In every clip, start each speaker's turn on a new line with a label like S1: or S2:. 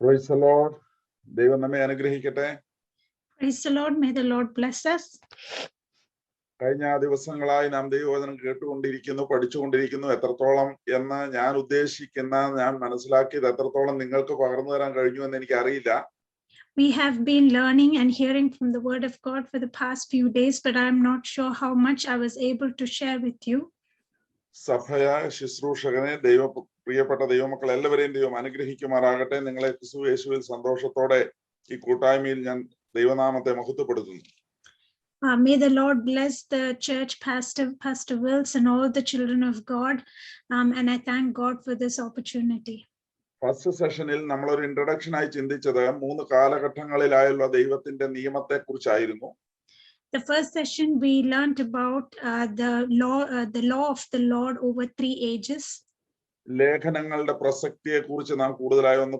S1: Praise the Lord. ദൈവം നമ്മെ അനുഗ്രഹിക്കട്ടെ.
S2: Praise the Lord. May the Lord bless us.
S1: കഴിഞ്ഞ ദിവസങ്ങളായി നാം ദൈവവചനം കേട്ടുകൊണ്ടിരിക്കുന്നു, പഠിച്ചുകൊണ്ടിരിക്കുന്നു. എത്രത്തോളം എന്ന് ഞാൻ മനസ്സിലാക്കിയത് എത്രത്തോളം നിങ്ങൾക്ക് പകർന്നു തരാൻ കഴിഞ്ഞു എന്ന് എനിക്ക് അറിയില്ല.
S2: We have been learning and hearing from the word of God for the past few days, but I am not sure how much I was able to share with you.
S1: സഭയ ശുശ്രൂഷകനെ പ്രിയപ്പെട്ട ദൈവമക്കൾ എല്ലാവരെയും ദൈവം അനുഗ്രഹിക്കുമാറാകട്ടെ. നിങ്ങളെ യേശുവിൽ സന്തോഷത്തോടെ ഈ കൂട്ടായ്മയിൽ ഞാൻ ദൈവനാമത്തെ മഹത്വപ്പെടുത്തുന്നു.
S2: May the Lord bless the church, Pastor Wills, and all the children of God. And I thank God for this opportunity.
S1: First സെഷനിൽ നമ്മൾ ഒരു ഇൻട്രൊഡക്ഷൻ ആയി ചിന്തിച്ചത് 3 കാലഘട്ടങ്ങളിലായുള്ള ദൈവത്തിന്റെ നിയമത്തെ കുറിച്ചായിരുന്നു.
S2: The first session we learned about the law of the Lord over 3 ages.
S1: ലേഖനങ്ങളുടെ പ്രസക്തിയെ കുറിച്ച് നാം കൂടുതലായി ഒന്ന്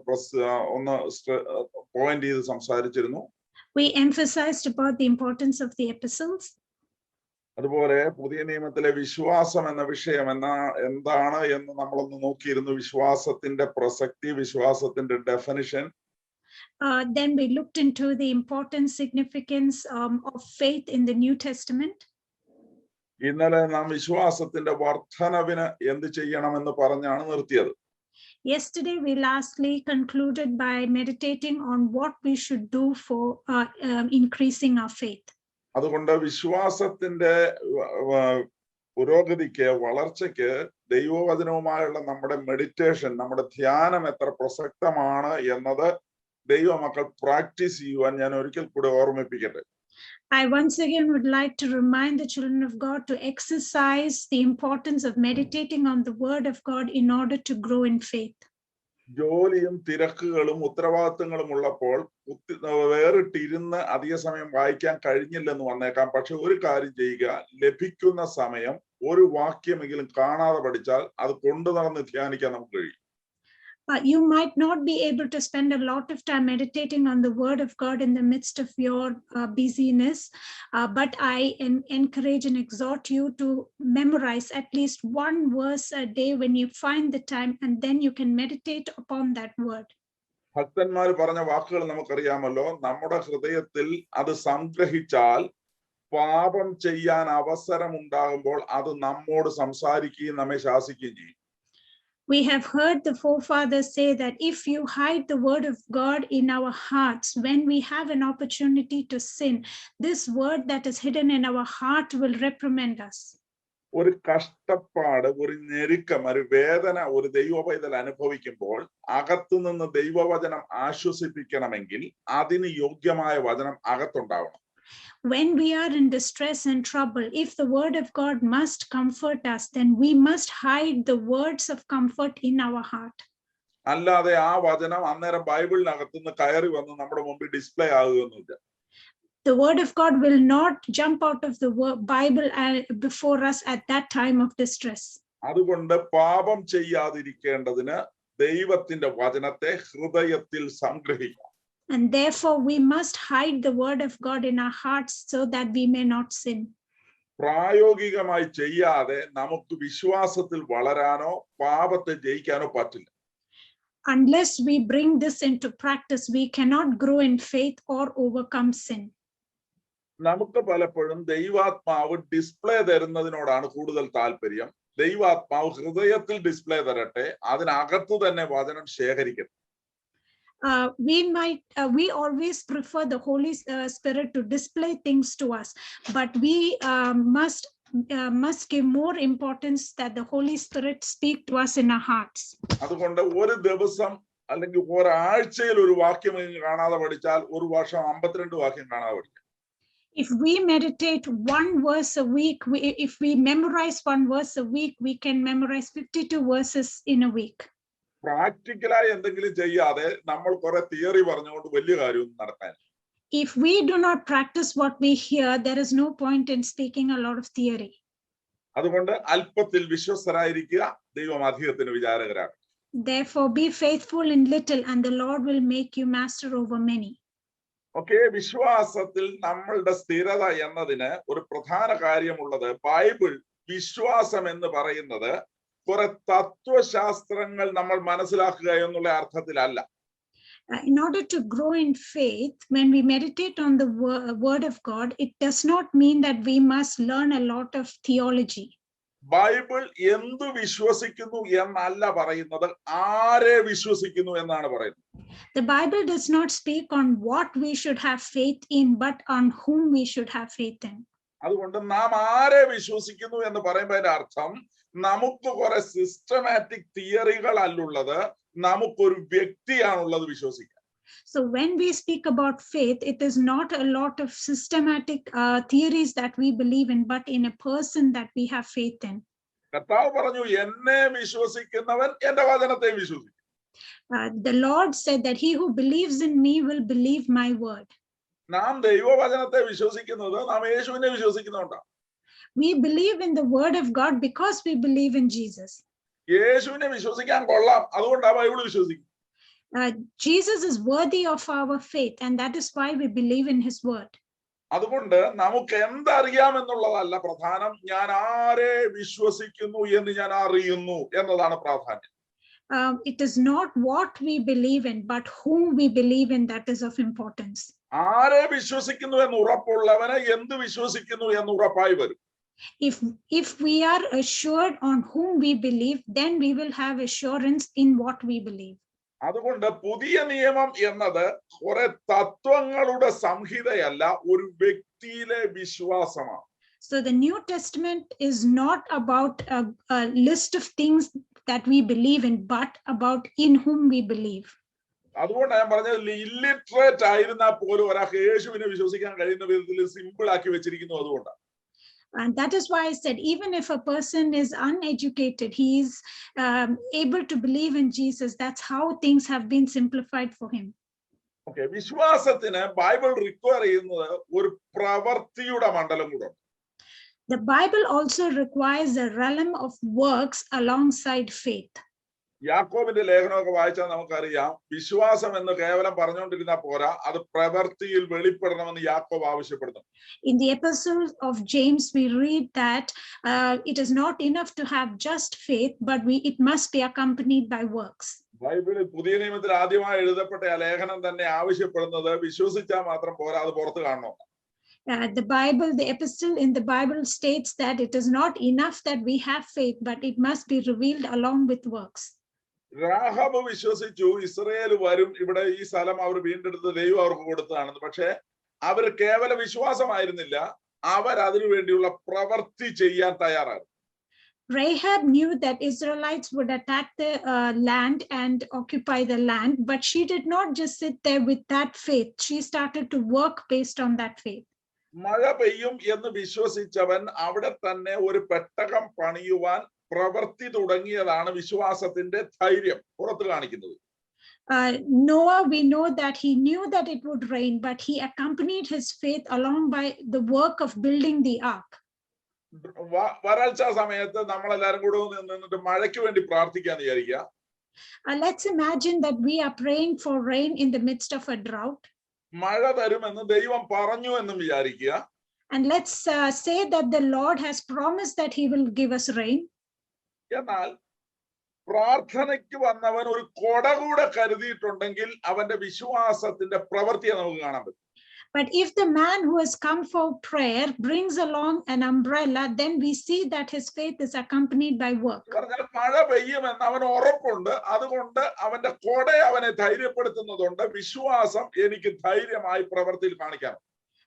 S1: പോയിന്റ് ചെയ്ത് സംസാരിച്ചിരുന്നു.
S2: We emphasized about the importance of the epistles.
S1: അതുപോലെ പുതിയ നിയമത്തിലെ വിശ്വാസം എന്ന വിഷയം എന്താണ് എന്ന് നമ്മളൊന്ന് നോക്കിയിരുന്നു. വിശ്വാസത്തിന്റെ പ്രസക്തി, വിശ്വാസത്തിന്റെ definition.
S2: Then we looked into the important significance of faith in the New Testament.
S1: ഇന്നലെ നാം വിശ്വാസത്തിന്റെ വർധനവിന് എന്ത് ചെയ്യണമെന്ന് പറഞ്ഞാണ് നിർത്തിയത്.
S2: Yesterday we lastly concluded by meditating on what we should do for increasing our faith.
S1: അതുകൊണ്ട് വിശ്വാസത്തിന്റെ പുരോഗതിക്ക്, വളർച്ചയ്ക്ക് ദൈവവചനവുമായുള്ള നമ്മുടെ മെഡിറ്റേഷൻ, നമ്മുടെ ധ്യാനം എത്ര പ്രസക്തമാണ് എന്നത് ദൈവമക്കൾ പ്രാക്ടീസ് ചെയ്യുവാൻ ഞാൻ ഒരിക്കൽ കൂടെ ഓർമ്മിപ്പിക്കട്ടെ.
S2: I once again would like to remind the children of God to exercise the importance of meditating on the word of God in order to grow in faith.
S1: ജോലിയും തിരക്കുകളും ഉത്തരവാദിത്തങ്ങളും ഉള്ളപ്പോൾ വേറിട്ടിരുന്ന് അധിക സമയം വായിക്കാൻ കഴിഞ്ഞില്ലെന്ന് വന്നേക്കാം. പക്ഷെ ഒരു കാര്യം ചെയ്യുക, ലഭിക്കുന്ന സമയം ഒരു വാക്യമെങ്കിലും കാണാതെ പഠിച്ചാൽ അത് കൊണ്ടു നടന്ന് ധ്യാനിക്കാൻ നമുക്ക് കഴിയും.
S2: You might not be able to spend a lot of time meditating on the word of God in the midst of your busyness, but I encourage and exhort you to memorize at least 1 verse a day when you find the time, and then you can meditate upon that word.
S1: ഭക്തന്മാർ പറഞ്ഞ വാക്കുകൾ നമുക്കറിയാമല്ലോ. നമ്മുടെ ഹൃദയത്തിൽ അത് സംഗ്രഹിച്ചാൽ പാപം ചെയ്യാൻ അവസരം ഉണ്ടാകുമ്പോൾ അത് നമ്മോട് സംസാരിക്കുകയും നമ്മെ ശാസിക്കുകയും ചെയ്യും.
S2: We have heard the forefathers say that if you hide the word of God in our hearts, when we have an opportunity to sin, this word that is hidden in our heart will reprimand us.
S1: ഒരു കഷ്ടപ്പാട്, ഒരു ഞെരുക്കം, ഒരു വേദന ഒരു ദൈവപൈതൽ അനുഭവിക്കുമ്പോൾ അകത്തുനിന്ന് ദൈവവചനം ആശ്വസിപ്പിക്കണമെങ്കിൽ അതിന് യോഗ്യമായ വചനം അകത്തുണ്ടാവണം.
S2: When we are in distress and trouble, if the word of God must comfort us, then we must hide the words of comfort in our heart.
S1: അല്ലാതെ ആ വചനം അന്നേരം ബൈബിളിനകത്തുനിന്ന് കയറി വന്ന് നമ്മുടെ മുമ്പിൽ display ആകുകയൊന്നുമില്ല.
S2: The word of God will not jump out of the Bible before us at that time of distress.
S1: അതുകൊണ്ട് പാപം ചെയ്യാതിരിക്കേണ്ടതിന് ദൈവത്തിന്റെ വചനത്തെ ഹൃദയത്തിൽ സംഗ്രഹിക്കണം.
S2: And therefore we must hide the word of God in our hearts so that we may not sin.
S1: പ്രായോഗികമായി ചെയ്യാതെ നമുക്ക് വിശ്വാസത്തിൽ വളരാനോ പാപത്തെ ജയിക്കാനോ പറ്റില്ല.
S2: Unless we bring this into practice, we cannot grow in faith or overcome sin.
S1: നമുക്ക് പലപ്പോഴും ദൈവാത്മാവ് display തരുന്നതിനോടാണ് കൂടുതൽ താല്പര്യം. ദൈവാത്മാവ് ഹൃദയത്തിൽ ഡിസ്പ്ലേ തരട്ടെ, അതിനകത്ത് തന്നെ വചനം ശേഖരിക്കട്ടെ.
S2: We always prefer the Holy Spirit to display things to us, but we must give more importance that the Holy Spirit speak to us in our hearts.
S1: അതുകൊണ്ട് ഒരു ദിവസം അല്ലെങ്കിൽ ഒരാഴ്ചയിൽ ഒരു വാക്യം കാണാതെ പഠിച്ചാൽ ഒരു വർഷം 52 വാക്യം കാണാതെ പഠിക്കാം.
S2: If we meditate 1 verse a week, if we memorize 1 verse a week, we can memorize 52 verses in a week.
S1: പ്രാക്ടിക്കലായി എന്തെങ്കിലും ചെയ്യാതെ നമ്മൾ കുറെ തിയറി പറഞ്ഞുകൊണ്ട് വലിയ കാര്യമൊന്നും നടത്താൻ.
S2: If we do not practice what we hear, there is no point in speaking a lot of theory.
S1: അതുകൊണ്ട് അല്പത്തിൽ വിശ്വസ്തരായിരിക്കുക, ദൈവം അധികത്തിന് വിചാരകരാകും.
S2: Therefore be faithful in little and the Lord will make you master over many.
S1: Okay, വിശ്വാസത്തിൽ നമ്മളുടെ സ്ഥിരത എന്നതിന് ഒരു പ്രധാന കാര്യമുള്ളത് Bible വിശ്വാസം എന്ന് പറയുന്നത് കുറെ തത്വശാസ്ത്രങ്ങൾ നമ്മൾ മനസ്സിലാക്കുക എന്നുള്ള അർത്ഥത്തിലല്ല.
S2: In order to grow in faith, when we meditate on the word of God, it does not mean that we must learn a lot of theology.
S1: Bible എന്ത് വിശ്വസിക്കുന്നു എന്നല്ല പറയുന്നത്, ആരെ വിശ്വസിക്കുന്നു എന്നാണ് പറയുന്നത്.
S2: The Bible does not speak on what we should have faith in, but on whom we should have faith in.
S1: അതുകൊണ്ട് നാം ആരെ വിശ്വസിക്കുന്നു എന്ന് പറയുമ്പോൾ അതിന്റെ അർത്ഥം നമുക്ക് കുറെ സിസ്റ്റമാറ്റിക് തിയറികൾ അല്ലുള്ളത്, നമുക്കൊരു വ്യക്തിയാണുള്ളത് വിശ്വസിക്കാൻ.
S2: So when we speak about faith, it is not a lot of systematic theories that we believe in, but in a person that we have faith in.
S1: കർത്താവ് പറഞ്ഞു, എന്നെ വിശ്വസിക്കുന്നവൻ എന്റെ വചനത്തെ വിശ്വസിക്കും.
S2: The Lord said that he who believes in me will believe my word.
S1: നാം ദൈവവചനത്തെ വിശ്വസിക്കുന്നത് നാം യേശുവിനെ വിശ്വസിക്കുന്നുണ്ടാണ്.
S2: We believe in the word of God because we believe in Jesus.
S1: യേശുവിനെ വിശ്വസിക്കാൻ കൊള്ളാം, അതുകൊണ്ടാണ് ബൈബിൾ വിശ്വസിക്കുന്നത്.
S2: Jesus is worthy of our faith, and that is why we believe in his word.
S1: അതുകൊണ്ട് നമുക്ക് എന്തറിയാമെന്നുള്ളതല്ല പ്രധാനം, ഞാൻ ആരെ വിശ്വസിക്കുന്നു എന്ന് ഞാൻ അറിയുന്നു എന്നതാണ് പ്രാധാന്യം.
S2: It is not what we believe in, but whom we believe in that is of importance.
S1: ആരെ വിശ്വസിക്കുന്നു എന്ന് ഉറപ്പുള്ളവനെ എന്ത് വിശ്വസിക്കുന്നു എന്ന് ഉറപ്പായി വരും.
S2: If we are assured on whom we believe, then we will have assurance in what we believe.
S1: അതുകൊണ്ട് പുതിയ നിയമം എന്നത് കുറെ തത്വങ്ങളുടെ സംഹിതയല്ല, ഒരു വ്യക്തിയിലെ വിശ്വാസമാണ്.
S2: So the New Testament is not about a list of things that we believe in, but about in whom we believe.
S1: അതുകൊണ്ട് ഞാൻ പറഞ്ഞത്, ഇല്ലിറ്ററേറ്റ് ആയിരുന്നാൽ പോലും ഒരാൾക്ക് യേശുവിനെ വിശ്വസിക്കാൻ കഴിയുന്ന വിധത്തിൽ സിമ്പിൾ ആക്കി വെച്ചിരിക്കുന്നു. അതുകൊണ്ടാണ്.
S2: And that is why I said, even if a person is uneducated, he is able to believe in Jesus. That's how things have been simplified for him.
S1: Okay, വിശ്വാസത്തിന് ബൈബിൾ റിക്വയർ ചെയ്യുന്നത് ഒരു പ്രവൃത്തിയുടെ മണ്ഡലം കൂടെ.
S2: The Bible also requires a realm of works alongside faith.
S1: യാക്കോബിന്റെ ലേഖനമൊക്കെ വായിച്ചാൽ നമുക്കറിയാം, വിശ്വാസം എന്ന് കേവലം പറഞ്ഞുകൊണ്ടിരുന്നാൽ പോരാ, അത് പ്രവൃത്തിയിൽ വെളിപ്പെടണമെന്ന് യാക്കോബ് ആവശ്യപ്പെടുന്നു.
S2: In the epistle of James, we read that it is not enough to have just faith, but it must be accompanied by works.
S1: ബൈബിളിൽ പുതിയ നിയമത്തിൽ ആദ്യമായി എഴുതപ്പെട്ട ആ ലേഖനം തന്നെ ആവശ്യപ്പെടുന്നത് വിശ്വസിച്ചാൽ മാത്രം പോരാ, അത് പുറത്ത് കാണണം.
S2: The epistle in the Bible states that it is not enough that we have faith, but it must be revealed along with works.
S1: Rahab വിശ്വസിച്ചു ഇസ്രായേൽ വരും, ഇവിടെ ഈ സ്ഥലം അവർ വീണ്ടെടുത്ത് ദൈവം അവർക്ക് കൊടുത്തതാണെന്ന്. പക്ഷെ അവർ കേവല വിശ്വാസമായിരുന്നില്ല, അവർ അതിനു വേണ്ടിയുള്ള പ്രവൃത്തി ചെയ്യാൻ തയ്യാറായിരുന്നു.
S2: Rahab knew that Israelites would attack the land and occupy the land, but she did not just sit there with that faith. She started to work based on that faith.
S1: മഴ പെയ്യും എന്ന് വിശ്വസിച്ചവൻ അവിടെ തന്നെ ഒരു പെട്ടകം പണിയുവാൻ പ്രവൃത്തി തുടങ്ങിയതാണ് വിശ്വാസത്തിന്റെ ധൈര്യം പുറത്തു കാണിക്കുന്നത്.
S2: Noah, we know that he knew that it would rain, but he accompanied his faith along by the work of building the ark.
S1: വരൾച്ച സമയത്ത് നമ്മളെല്ലാരും കൂടെ നിന്നിട്ട് മഴയ്ക്ക് വേണ്ടി പ്രാർത്ഥിക്കാന്ന് വിചാരിക്കുക.
S2: Let's imagine that we are praying for rain in the midst of a drought.
S1: മഴ തരുമെന്ന് ദൈവം പറഞ്ഞു എന്നും വിചാരിക്കുക.
S2: And let's say that the Lord has promised that he will give us rain.
S1: എന്നാൽ പ്രാർത്ഥനയ്ക്ക് വന്നവൻ ഒരു കൊട കൂടെ കരുതിയിട്ടുണ്ടെങ്കിൽ അവന്റെ വിശ്വാസത്തിന്റെ പ്രവൃത്തിയെ നമുക്ക് കാണാൻ പറ്റും.
S2: But if the man who has come for prayer brings along an umbrella, then we see that his faith is accompanied by work.
S1: മഴ പെയ്യുമെന്ന് അവന് ഉറപ്പുണ്ട്, അതുകൊണ്ട് അവന്റെ കൊട അവനെ ധൈര്യപ്പെടുത്തുന്നതുണ്ട്. വിശ്വാസം എനിക്ക് ധൈര്യമായി പ്രവൃത്തിയിൽ കാണിക്കാം.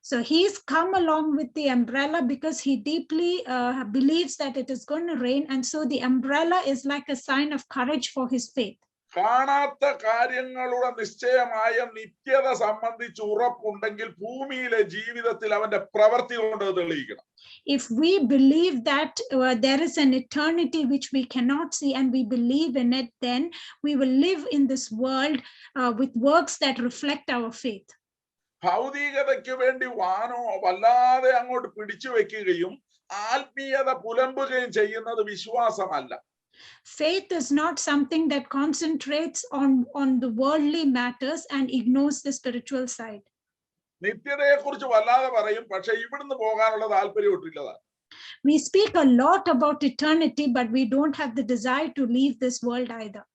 S2: So he's come along with the umbrella because he deeply believes that it is going to rain, and so the umbrella is like a sign of courage for his faith.
S1: കാണാത്ത കാര്യങ്ങളുടെ നിശ്ചയമായ നിത്യത സംബന്ധിച്ച് ഉറപ്പുണ്ടെങ്കിൽ ഭൂമിയിലെ ജീവിതത്തിൽ അവന്റെ പ്രവൃത്തി കൊണ്ട് തെളിയിക്കണം.
S2: If we believe that there is an eternity which we cannot see and we believe in it, then we will live in this world with works that reflect our faith.
S1: ഭൗതികതയ്ക്ക് വേണ്ടി വാനോ വല്ലാതെ അങ്ങോട്ട് പിടിച്ചു വെക്കുകയും ആത്മീയത പുലമ്പുകയും ചെയ്യുന്നത് വിശ്വാസമല്ല.
S2: Faith is not something that concentrates on the worldly matters and ignores the spiritual side.
S1: നിത്യതയെ കുറിച്ച് വല്ലാതെ പറയും, പക്ഷെ ഇവിടുന്ന് പോകാനുള്ള താല്പര്യം ഒട്ടില്ലതാണ്.
S2: We speak a lot about eternity, but we don't have the desire to leave this world either.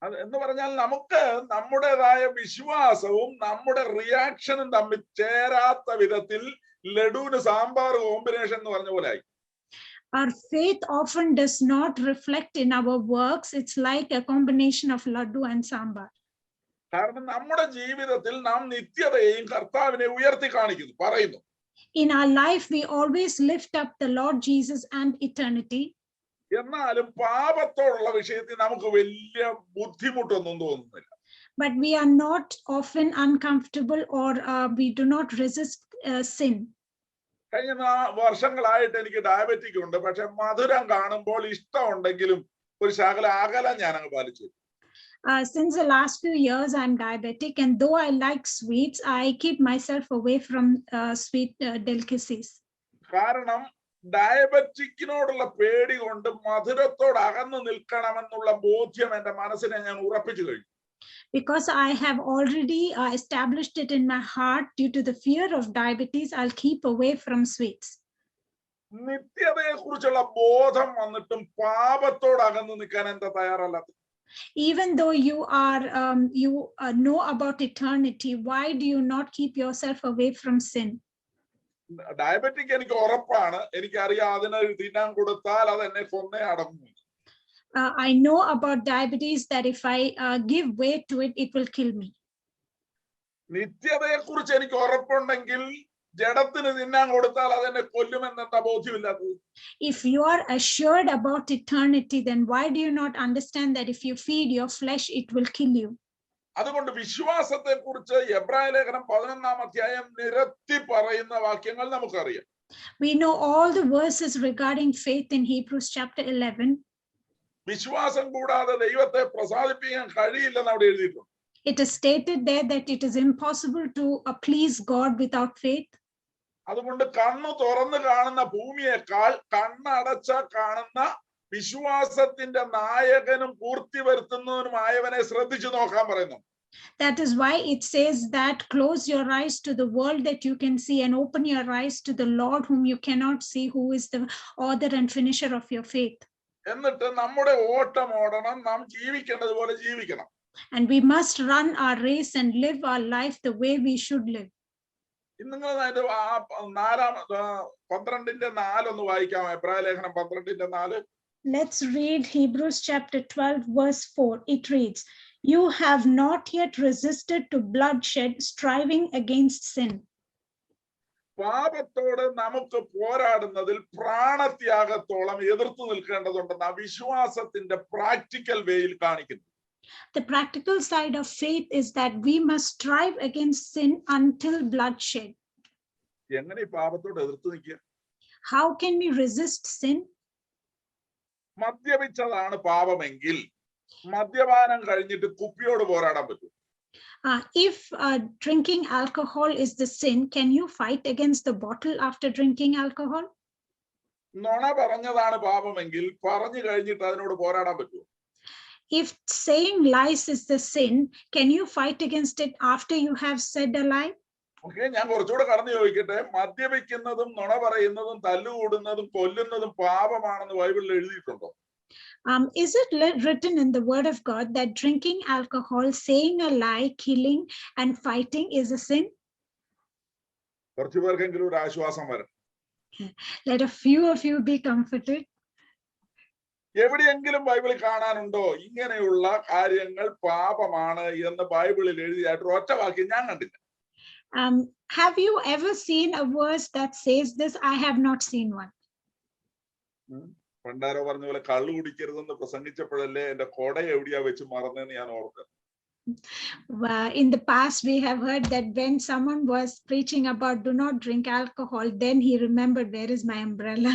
S1: അത് എന്ന് പറഞ്ഞാൽ നമുക്ക് നമ്മുടേതായ വിശ്വാസവും നമ്മുടെ റിയാക്ഷനും തമ്മിൽ ചേരാത്ത വിധത്തിൽ ലഡുവിന് സാമ്പാർ കോമ്പിനേഷൻ എന്ന് പറഞ്ഞ പോലെ ആയി.
S2: Our faith often does not reflect in our works. It's like a combination of laddu and sambar.
S1: കാരണം നമ്മുടെ ജീവിതത്തിൽ നാം നിത്യതയെയും കർത്താവിനെ ഉയർത്തി കാണിക്കുന്നു പറയുന്നു.
S2: In our life, we always lift up the Lord Jesus and eternity.
S1: എന്നാലും പാപത്തോടുള്ള വിഷയത്തിൽ നമുക്ക് വലിയ ബുദ്ധിമുട്ടൊന്നും തോന്നുന്നില്ല.
S2: But we are not often uncomfortable or we do not resist sin.
S1: കഴിഞ്ഞ വർഷങ്ങളായിട്ട് എനിക്ക് ഡയബറ്റിക് ഉണ്ട്. പക്ഷെ മധുരം കാണുമ്പോൾ ഇഷ്ടമുണ്ടെങ്കിലും ഒരു ശകല അകലം ഞാൻ അങ്ങ് പാലിച്ചു.
S2: Since the last few years, I'm diabetic, and though I like sweets, I keep myself away from sweet delicacies.
S1: കാരണം ഡയബറ്റിക്കിനോടുള്ള പേടി കൊണ്ട് മധുരത്തോട് അകന്നു നിൽക്കണമെന്നുള്ള ബോധ്യം എന്റെ മനസ്സിനെ ഞാൻ ഉറപ്പിച്ചു കഴിഞ്ഞു.
S2: Because I have already established it in my heart, due to the fear of diabetes, I'll keep away from sweets.
S1: നിത്യതയെ കുറിച്ചുള്ള ബോധം വന്നിട്ടും പാപത്തോട് അകന്നു നിൽക്കാൻ എന്താ തയ്യാറല്ലാത്ത?
S2: Even though you know about eternity, why do you not keep yourself away from sin?
S1: Diabetic എനിക്ക് ഉറപ്പാണ്. എനിക്കറിയാം അതിന് തിന്നാൻ കൊടുത്താൽ അത് എന്നെ കൊന്നേ അടങ്ങും.
S2: I know about diabetes that if I give way to it, it will kill me.
S1: നിത്യതയെ കുറിച്ച് എനിക്ക് ഉറപ്പുണ്ടെങ്കിൽ ജഡത്തിന് തിന്നാൻ കൊടുത്താൽ അത് എന്നെ കൊല്ലുമെന്നെന്താ ബോധ്യമില്ലാത്തത്?
S2: If you are assured about eternity, then why do you not understand that if you feed your flesh, it will kill you?
S1: അതുകൊണ്ട് വിശ്വാസത്തെ കുറിച്ച് എബ്രായ ലേഖനം 11-ാം അധ്യായം നിരത്തി പറയുന്ന വാക്യങ്ങൾ നമുക്കറിയാം.
S2: We know all the verses regarding faith in Hebrews chapter 11.
S1: വിശ്വാസം കൂടാതെ ദൈവത്തെ പ്രസാദിപ്പിക്കാൻ കഴിയില്ലെന്ന് അവിടെ എഴുതിയിട്ടുണ്ട്.
S2: It is stated there that it is impossible to please God without faith.
S1: അതുകൊണ്ട് കണ്ണു തുറന്നു കാണുന്ന ഭൂമിയേക്കാൾ കണ്ണടച്ച കാണുന്ന വിശ്വാസത്തിന്റെ നായകനും പൂർത്തി വരുത്തുന്നവനുമായവനെ ശ്രദ്ധിച്ചു നോക്കാൻ പറയുന്നു.
S2: That is why it says that close your eyes to the world that you can see and open your eyes to the Lord whom you cannot see, who is the author and finisher of your faith.
S1: എന്നിട്ട് നമ്മുടെ ഓട്ടം ഓടണം, നാം ജീവിക്കേണ്ടതുപോലെ ജീവിക്കണം.
S2: And we must run our race and live our life the way we should live.
S1: നിങ്ങൾ 12:4 ഒന്ന് വായിക്കാം. എബ്രായ ലേഖനം 12:4.
S2: Let's read Hebrews chapter 12 verse 4. It reads, "You have not yet resisted to bloodshed, striving against sin."
S1: പാപത്തോട് നമുക്ക് പോരാടുന്നതിൽ പ്രാണത്യാഗത്തോളം എതിർത്തു നിൽക്കേണ്ടതുണ്ടെന്ന് ആ വിശ്വാസത്തിന്റെ പ്രാക്ടിക്കൽ വേയിൽ കാണിക്കുന്നു.
S2: The practical side of faith is that we must strive against sin until bloodshed.
S1: എങ്ങനെ ഈ പാപത്തോട് എതിർത്തു നിൽക്കുക?
S2: How can we resist sin?
S1: മദ്യപിച്ചതാണ് പാപമെങ്കിൽ മദ്യപാനം കഴിഞ്ഞിട്ട് കുപ്പിയോട് പോരാടാൻ പറ്റും.
S2: If drinking alcohol is the sin, can you fight against the bottle after drinking alcohol?
S1: നുണ പറഞ്ഞതാണ് പാപമെങ്കിൽ പറഞ്ഞു കഴിഞ്ഞിട്ട് അതിനോട് പോരാടാൻ പറ്റുമോ?
S2: If saying lies is the sin, can you fight against it after you have said a lie?
S1: Okay, ഞാൻ കുറച്ചുകൂടെ കടന്നു ചോദിക്കട്ടെ. മദ്യപിക്കുന്നതും നുണ പറയുന്നതും തല്ലുകൂടുന്നതും കൊല്ലുന്നതും പാപമാണെന്ന് ബൈബിളിൽ എഴുതിയിട്ടുണ്ടോ?
S2: Is it written in the word of God that drinking alcohol, saying a lie, killing and fighting is a sin?
S1: കുറച്ചു പേർക്കെങ്കിലും ഒരു ആശ്വാസം വരും.
S2: Let a few of you be comforted.
S1: എവിടെയെങ്കിലും ബൈബിളിൽ കാണാനുണ്ടോ ഇങ്ങനെയുള്ള കാര്യങ്ങൾ പാപമാണ് എന്ന് ബൈബിളിൽ എഴുതിയായിട്ട് ഒറ്റ വാക്യം ഞാൻ കണ്ടില്ല.
S2: Have you ever seen a verse that says this? I have not seen one.
S1: പണ്ടാരോ പറഞ്ഞ പോലെ കള്ളു കുടിക്കരുതെന്ന് പ്രസംഗിച്ചപ്പോഴല്ലേ എന്റെ കൊട എവിടെയാ വെച്ച് മറന്നെന്ന് ഞാൻ ഓർത്തത്.
S2: In the past, we have heard that when someone was preaching about do not drink alcohol, then he remembered, where is my umbrella?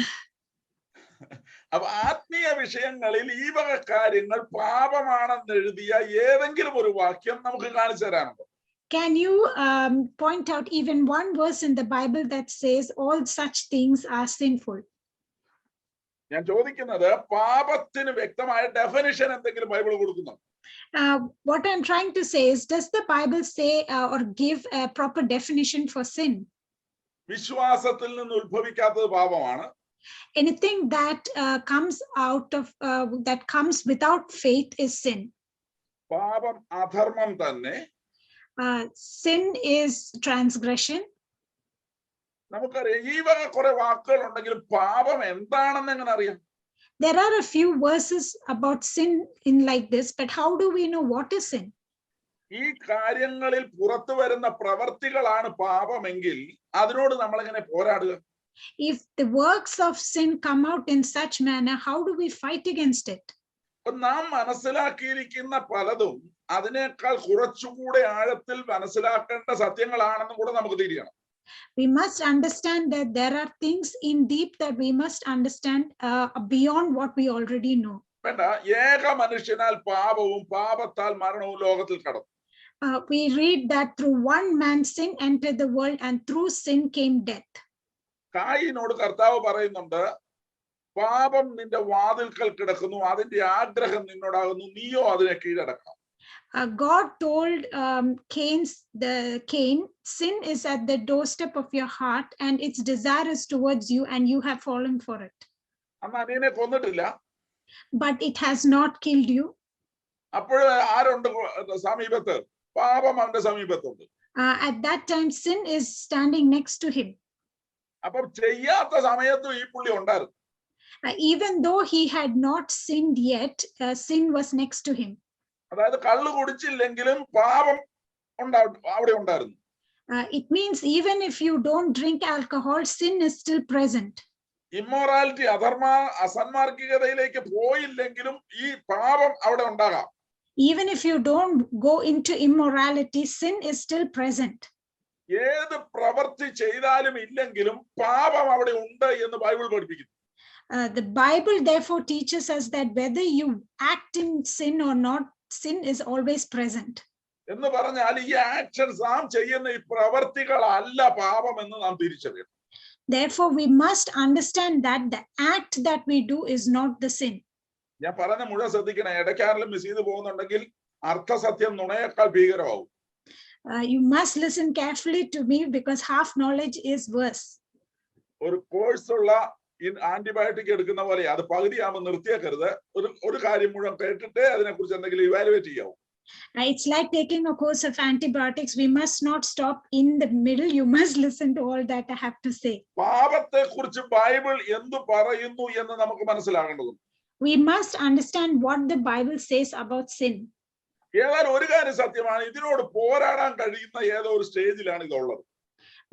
S1: അപ്പൊ ആത്മീയ വിഷയങ്ങളിൽ ഈ വക കാര്യങ്ങൾ പാപമാണെന്ന് എഴുതിയ ഏതെങ്കിലും ഒരു വാക്യം നമുക്ക് കാണിച്ചു തരാനുണ്ടോ?
S2: Can you point out even one verse in the Bible that says all such things are sinful?
S1: ഞാൻ ചോദിക്കുന്നത് പാപത്തിന് വ്യക്തമായ ഡെഫിനിഷൻ എന്തെങ്കിലും ബൈബിൾ കൊടുക്കുന്നു?
S2: What I'm trying to say is, does the Bible say or give a proper definition for sin?
S1: വിശ്വാസത്തിൽ നിന്ന് ഉത്ഭവിക്കാത്തത് പാപമാണ്.
S2: Anything that comes out of that comes without faith is sin.
S1: പാപം അധർമ്മം തന്നെ.
S2: Sin is transgression.
S1: നമുക്കറിയാം ഈ വക കുറെ വാക്കുകൾ ഉണ്ടെങ്കിലും പാപം എന്താണെന്ന് എങ്ങനെ അറിയാം?
S2: There are a few verses about sin in like this, but how do we know what is sin?
S1: ഈ കാര്യങ്ങളിൽ പുറത്തു വരുന്ന പ്രവർത്തികളാണ് പാപമെങ്കിൽ അതിനോട് നമ്മൾ എങ്ങനെ പോരാടുക?
S2: If the works of sin come out in such manner, how do we fight against it?
S1: നാം മനസ്സിലാക്കിയിരിക്കുന്ന പലതും അതിനേക്കാൾ കുറച്ചുകൂടെ ആഴത്തിൽ മനസ്സിലാക്കേണ്ട സത്യങ്ങളാണെന്നും കൂടെ നമുക്ക് തിരിയണം.
S2: We must understand that there are things in deep that we must understand beyond what we already know.
S1: വേണ്ട, ഏക മനുഷ്യനാൽ പാപവും പാപത്താൽ മരണവും ലോകത്തിൽ കടന്നു.
S2: We read that through one man sin entered the world and through sin came death.
S1: കായിനോട് കർത്താവ് പറയുന്നുണ്ട്, പാപം നിന്റെ വാതിൽക്കൽ കിടക്കുന്നു, അതിന്റെ ആഗ്രഹം നിന്നോടാകുന്നു, നീയോ അതിനെ കീഴടക്കണം.
S2: God told Cain, sin is at the doorstep of your heart and its desire is towards you and you have fallen for it.
S1: അന്ന് അനിയനെ കൊന്നിട്ടില്ല.
S2: But it has not killed you.
S1: അപ്പോൾ ആരുണ്ട് സമീപത്ത്? പാപം അവന്റെ സമീപത്തുണ്ട്.
S2: At that time, sin is standing next to him.
S1: അപ്പം ചെയ്യാത്ത സമയത്തും ഈ പുള്ളി ഉണ്ടായിരുന്നു.
S2: Even though he had not sinned yet, sin was next to him.
S1: അതായത് കള്ളു കുടിച്ചില്ലെങ്കിലും പാപം അവിടെ ഉണ്ടായിരുന്നു.
S2: It means even if you don't drink alcohol, sin is still present.
S1: Immorality അസന്മാർഗികതയിലേക്ക് പോയില്ലെങ്കിലും ഈ പാപം അവിടെ ഉണ്ടാകാം.
S2: Even if you don't go into immorality, sin is still present.
S1: ഏത് പ്രവൃത്തി ചെയ്താലും ഇല്ലെങ്കിലും പാപം അവിടെ ഉണ്ട് എന്ന് ബൈബിൾ പഠിപ്പിക്കുന്നു.
S2: The Bible therefore teaches us that whether you act in sin or not, sin is always present.
S1: എന്ന് പറഞ്ഞാൽ ഈ ആക്ഷൻസ് നാം ചെയ്യുന്ന ഈ പ്രവൃത്തികളല്ല പാപം എന്ന് നാം തിരിച്ചറിയണം.
S2: Therefore we must understand that the act that we do is not the sin.
S1: ഞാൻ പറഞ്ഞ മുഴുവൻ ശ്രദ്ധിക്കണം. ഇടയ്ക്കാരെങ്കിലും മിസ് ചെയ്ത് പോകുന്നുണ്ടെങ്കിൽ അർത്ഥസത്യം നുണയേക്കാൾ ഭീകരമാവും.
S2: You must listen carefully to me because half knowledge is worse.
S1: ഒരു കോഴ്സുള്ള ആന്റിബയോട്ടിക് എടുക്കുന്ന പോലെ അത് പകുതിയാകുമ്പോൾ നിർത്തിയേക്കരുത്. ഒരു കാര്യം മുഴുവൻ കേട്ടിട്ട് അതിനെക്കുറിച്ച് എന്തെങ്കിലും evaluate ചെയ്യാവും.
S2: It's like taking a course of antibiotics. We must not stop in the middle. You must listen to all that I have to say.
S1: പാപത്തെ കുറിച്ച് ബൈബിൾ എന്തു പറയുന്നു എന്ന് നമുക്ക് മനസ്സിലാകേണ്ടതുണ്ട്.
S2: We must understand what the Bible says about sin.
S1: ഏതായാലും ഒരു കാര്യം സത്യമാണ്, ഇതിനോട് പോരാടാൻ കഴിയുന്ന ഏതോ ഒരു സ്റ്റേജിലാണ് ഇതുള്ളത്.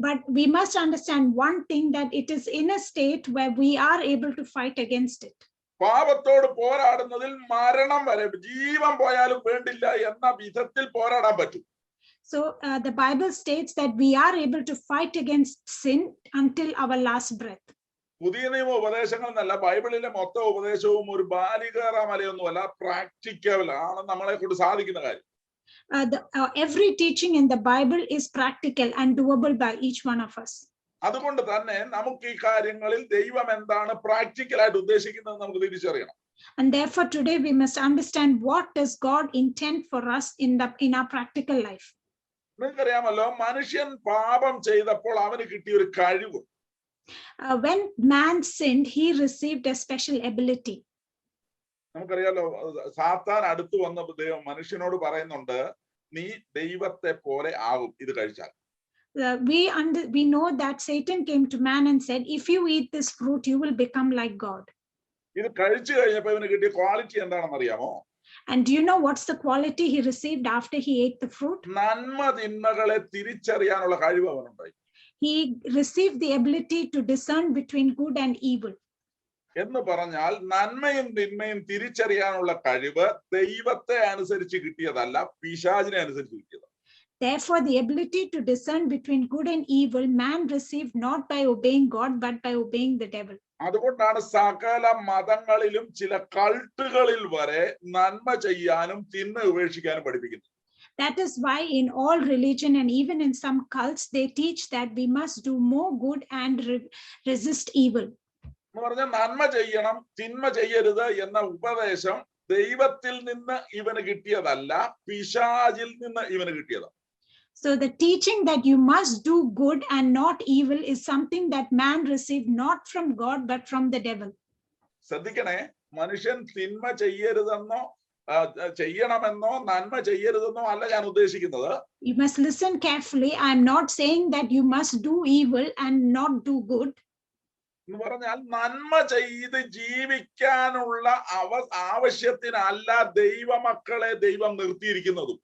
S2: But we must understand one thing, that it is in a state where we are able to fight against it.
S1: പാപത്തോട് പോരാടുന്നതിൽ മരണം വരെ ജീവൻ പോയാലും വേണ്ടില്ല എന്ന വിധത്തിൽ പോരാടാൻ പറ്റും.
S2: So the Bible states that we are able to fight against sin until our last breath.
S1: പുതിയ നിയമ ഉപദേശങ്ങൾ എന്നല്ല, ബൈബിളിലെ മൊത്തം ഉപദേശവും ഒരു ബാലികേറാമലയൊന്നുമല്ല, പ്രാക്ടിക്കൽ ആണ് നമ്മളെ കൊണ്ട് സാധിക്കുന്ന കാര്യം.
S2: Every teaching in the Bible is practical and doable by each one of us.
S1: അതുകൊണ്ട് തന്നെ നമുക്ക് ഈ കാര്യങ്ങളിൽ ദൈവം എന്താണ് പ്രാക്ടിക്കലായിട്ട് ഉദ്ദേശിക്കുന്നത് നമുക്ക് തിരിച്ചറിയണം.
S2: And therefore today we must understand what does God intend for us in our practical life.
S1: നിങ്ങൾക്കറിയാമല്ലോ, മനുഷ്യൻ പാപം ചെയ്തപ്പോൾ അവന് കിട്ടിയ ഒരു കഴിവ്.
S2: When man sinned, he received a special ability.
S1: നമുക്കറിയാലോ, സാത്താൻ അടുത്ത് വന്ന ദൈവം മനുഷ്യനോട് പറയുന്നുണ്ട്, നീ ദൈവത്തെ പോലെ ആകും ഇത് കഴിച്ചാൽ.
S2: We know that Satan came to man and said, if you eat this fruit, you will become like God.
S1: ഇത് കഴിച്ചു കഴിഞ്ഞപ്പോൾ ഇവന് കിട്ടിയ ക്വാളിറ്റി എന്താണെന്ന് അറിയാമോ?
S2: And do you know what's the quality he received after he ate the fruit?
S1: നന്മ തിന്മകളെ തിരിച്ചറിയാനുള്ള കഴിവ് അവനുണ്ടായി.
S2: He received the ability to discern between good and evil.
S1: എന്ന് പറഞ്ഞാൽ നന്മയും തിന്മയും തിരിച്ചറിയാനുള്ള കഴിവ് ദൈവത്തെ അനുസരിച്ച് കിട്ടിയതല്ല, പിശാചിനെ അനുസരിച്ച് കിട്ടിയതാണ്.
S2: Therefore, the ability to discern between good and evil, man received not by obeying God, but by obeying the devil.
S1: അതുകൊണ്ടാണ് സകല മതങ്ങളിലും ചില കൾട്ടുകളിൽ വരെ നന്മ ചെയ്യാനും തിന്മ ഉപേക്ഷിക്കാനും പഠിപ്പിക്കുന്നത്.
S2: That is why in all religion and even in some cults, they teach that we must do more good and resist evil.
S1: എന്ന് പറഞ്ഞാൽ നന്മ ചെയ്യണം തിന്മ ചെയ്യരുത് എന്ന ഉപദേശം ദൈവത്തിൽ നിന്ന് ഇവന് കിട്ടിയതല്ല, പിശാചിൽ നിന്ന് ഇവന് കിട്ടിയതാണ്.
S2: So the teaching that you must do good and not evil is something that man received not from God but from the devil.
S1: ശ്രദ്ധിക്കണേ, മനുഷ്യൻ തിന്മ ചെയ്യരുതെന്നോ ചെയ്യണമെന്നോ നന്മ ചെയ്യരുതെന്നോ അല്ല ഞാൻ ഉദ്ദേശിക്കുന്നത്.
S2: You must listen carefully. I'm not saying that you must do evil and not do good.
S1: എന്ന് പറഞ്ഞാൽ നന്മ ചെയ്ത് ജീവിക്കാനുള്ള ആവശ്യത്തിനല്ല ദൈവമക്കളെ ദൈവം നിർത്തിയിരിക്കുന്നതും.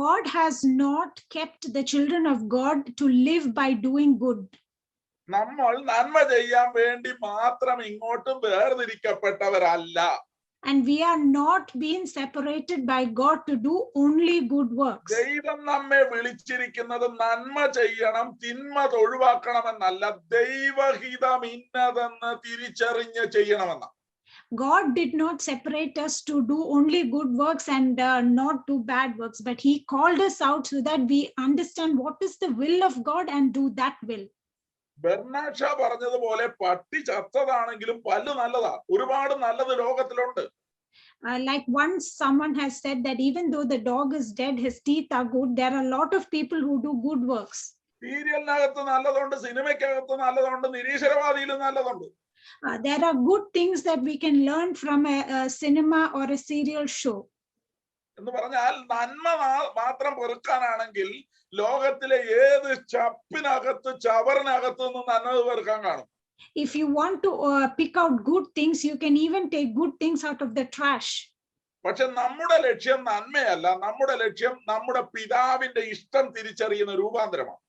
S2: God has not kept the children of God to live by doing good.
S1: നമ്മൾ നന്മ ചെയ്യാൻ വേണ്ടി മാത്രം ഇങ്ങോട്ടും വേർതിരിക്കപ്പെട്ടവരല്ല.
S2: And we are not being separated by God to do only good works.
S1: ദൈവം നമ്മെ വിളിച്ചിരിക്കുന്നത് നന്മ ചെയ്യണം, തിന്മ ഒഴിവാക്കണമെന്നല്ല, ദൈവഹിതം ഇന്നതെന്ന് തിരിച്ചറിഞ്ഞ് ചെയ്യണമെന്ന.
S2: God did not separate us to do only good works and not do bad works, but he called us out so that we understand what is the will of God and do that will.
S1: Bernard Shaw പറഞ്ഞതുപോലെ പട്ടി ചത്തതാണെങ്കിലും പല്ല് നല്ലതാ. ഒരുപാട് നല്ലത് ലോകത്തിലുണ്ട്.
S2: Like once someone has said that even though the dog is dead, his teeth are good. There are a lot of people who do good works.
S1: സീരിയലിനകത്ത് നല്ലതുണ്ട്, സിനിമയ്ക്കകത്ത് നല്ലതുണ്ട്, നിരീശ്വരവാദിയിലും നല്ലതുണ്ട്.
S2: There are good things that we can learn from a cinema or a serial show.
S1: എന്ന് പറഞ്ഞാൽ നന്മ മാത്രം പെറുക്കാനാണെങ്കിൽ ലോകത്തിലെ ഏത് ചപ്പിനകത്ത് ചവറിനകത്ത് നിന്ന് നന്മ പെറുക്കാൻ കാണും.
S2: If you want to pick out good things, you can even take good things out of the trash.
S1: പക്ഷെ നമ്മുടെ ലക്ഷ്യം നന്മയല്ല, നമ്മുടെ ലക്ഷ്യം നമ്മുടെ പിതാവിന്റെ ഇഷ്ടം തിരിച്ചറിയുന്ന രൂപാന്തരമാണ്.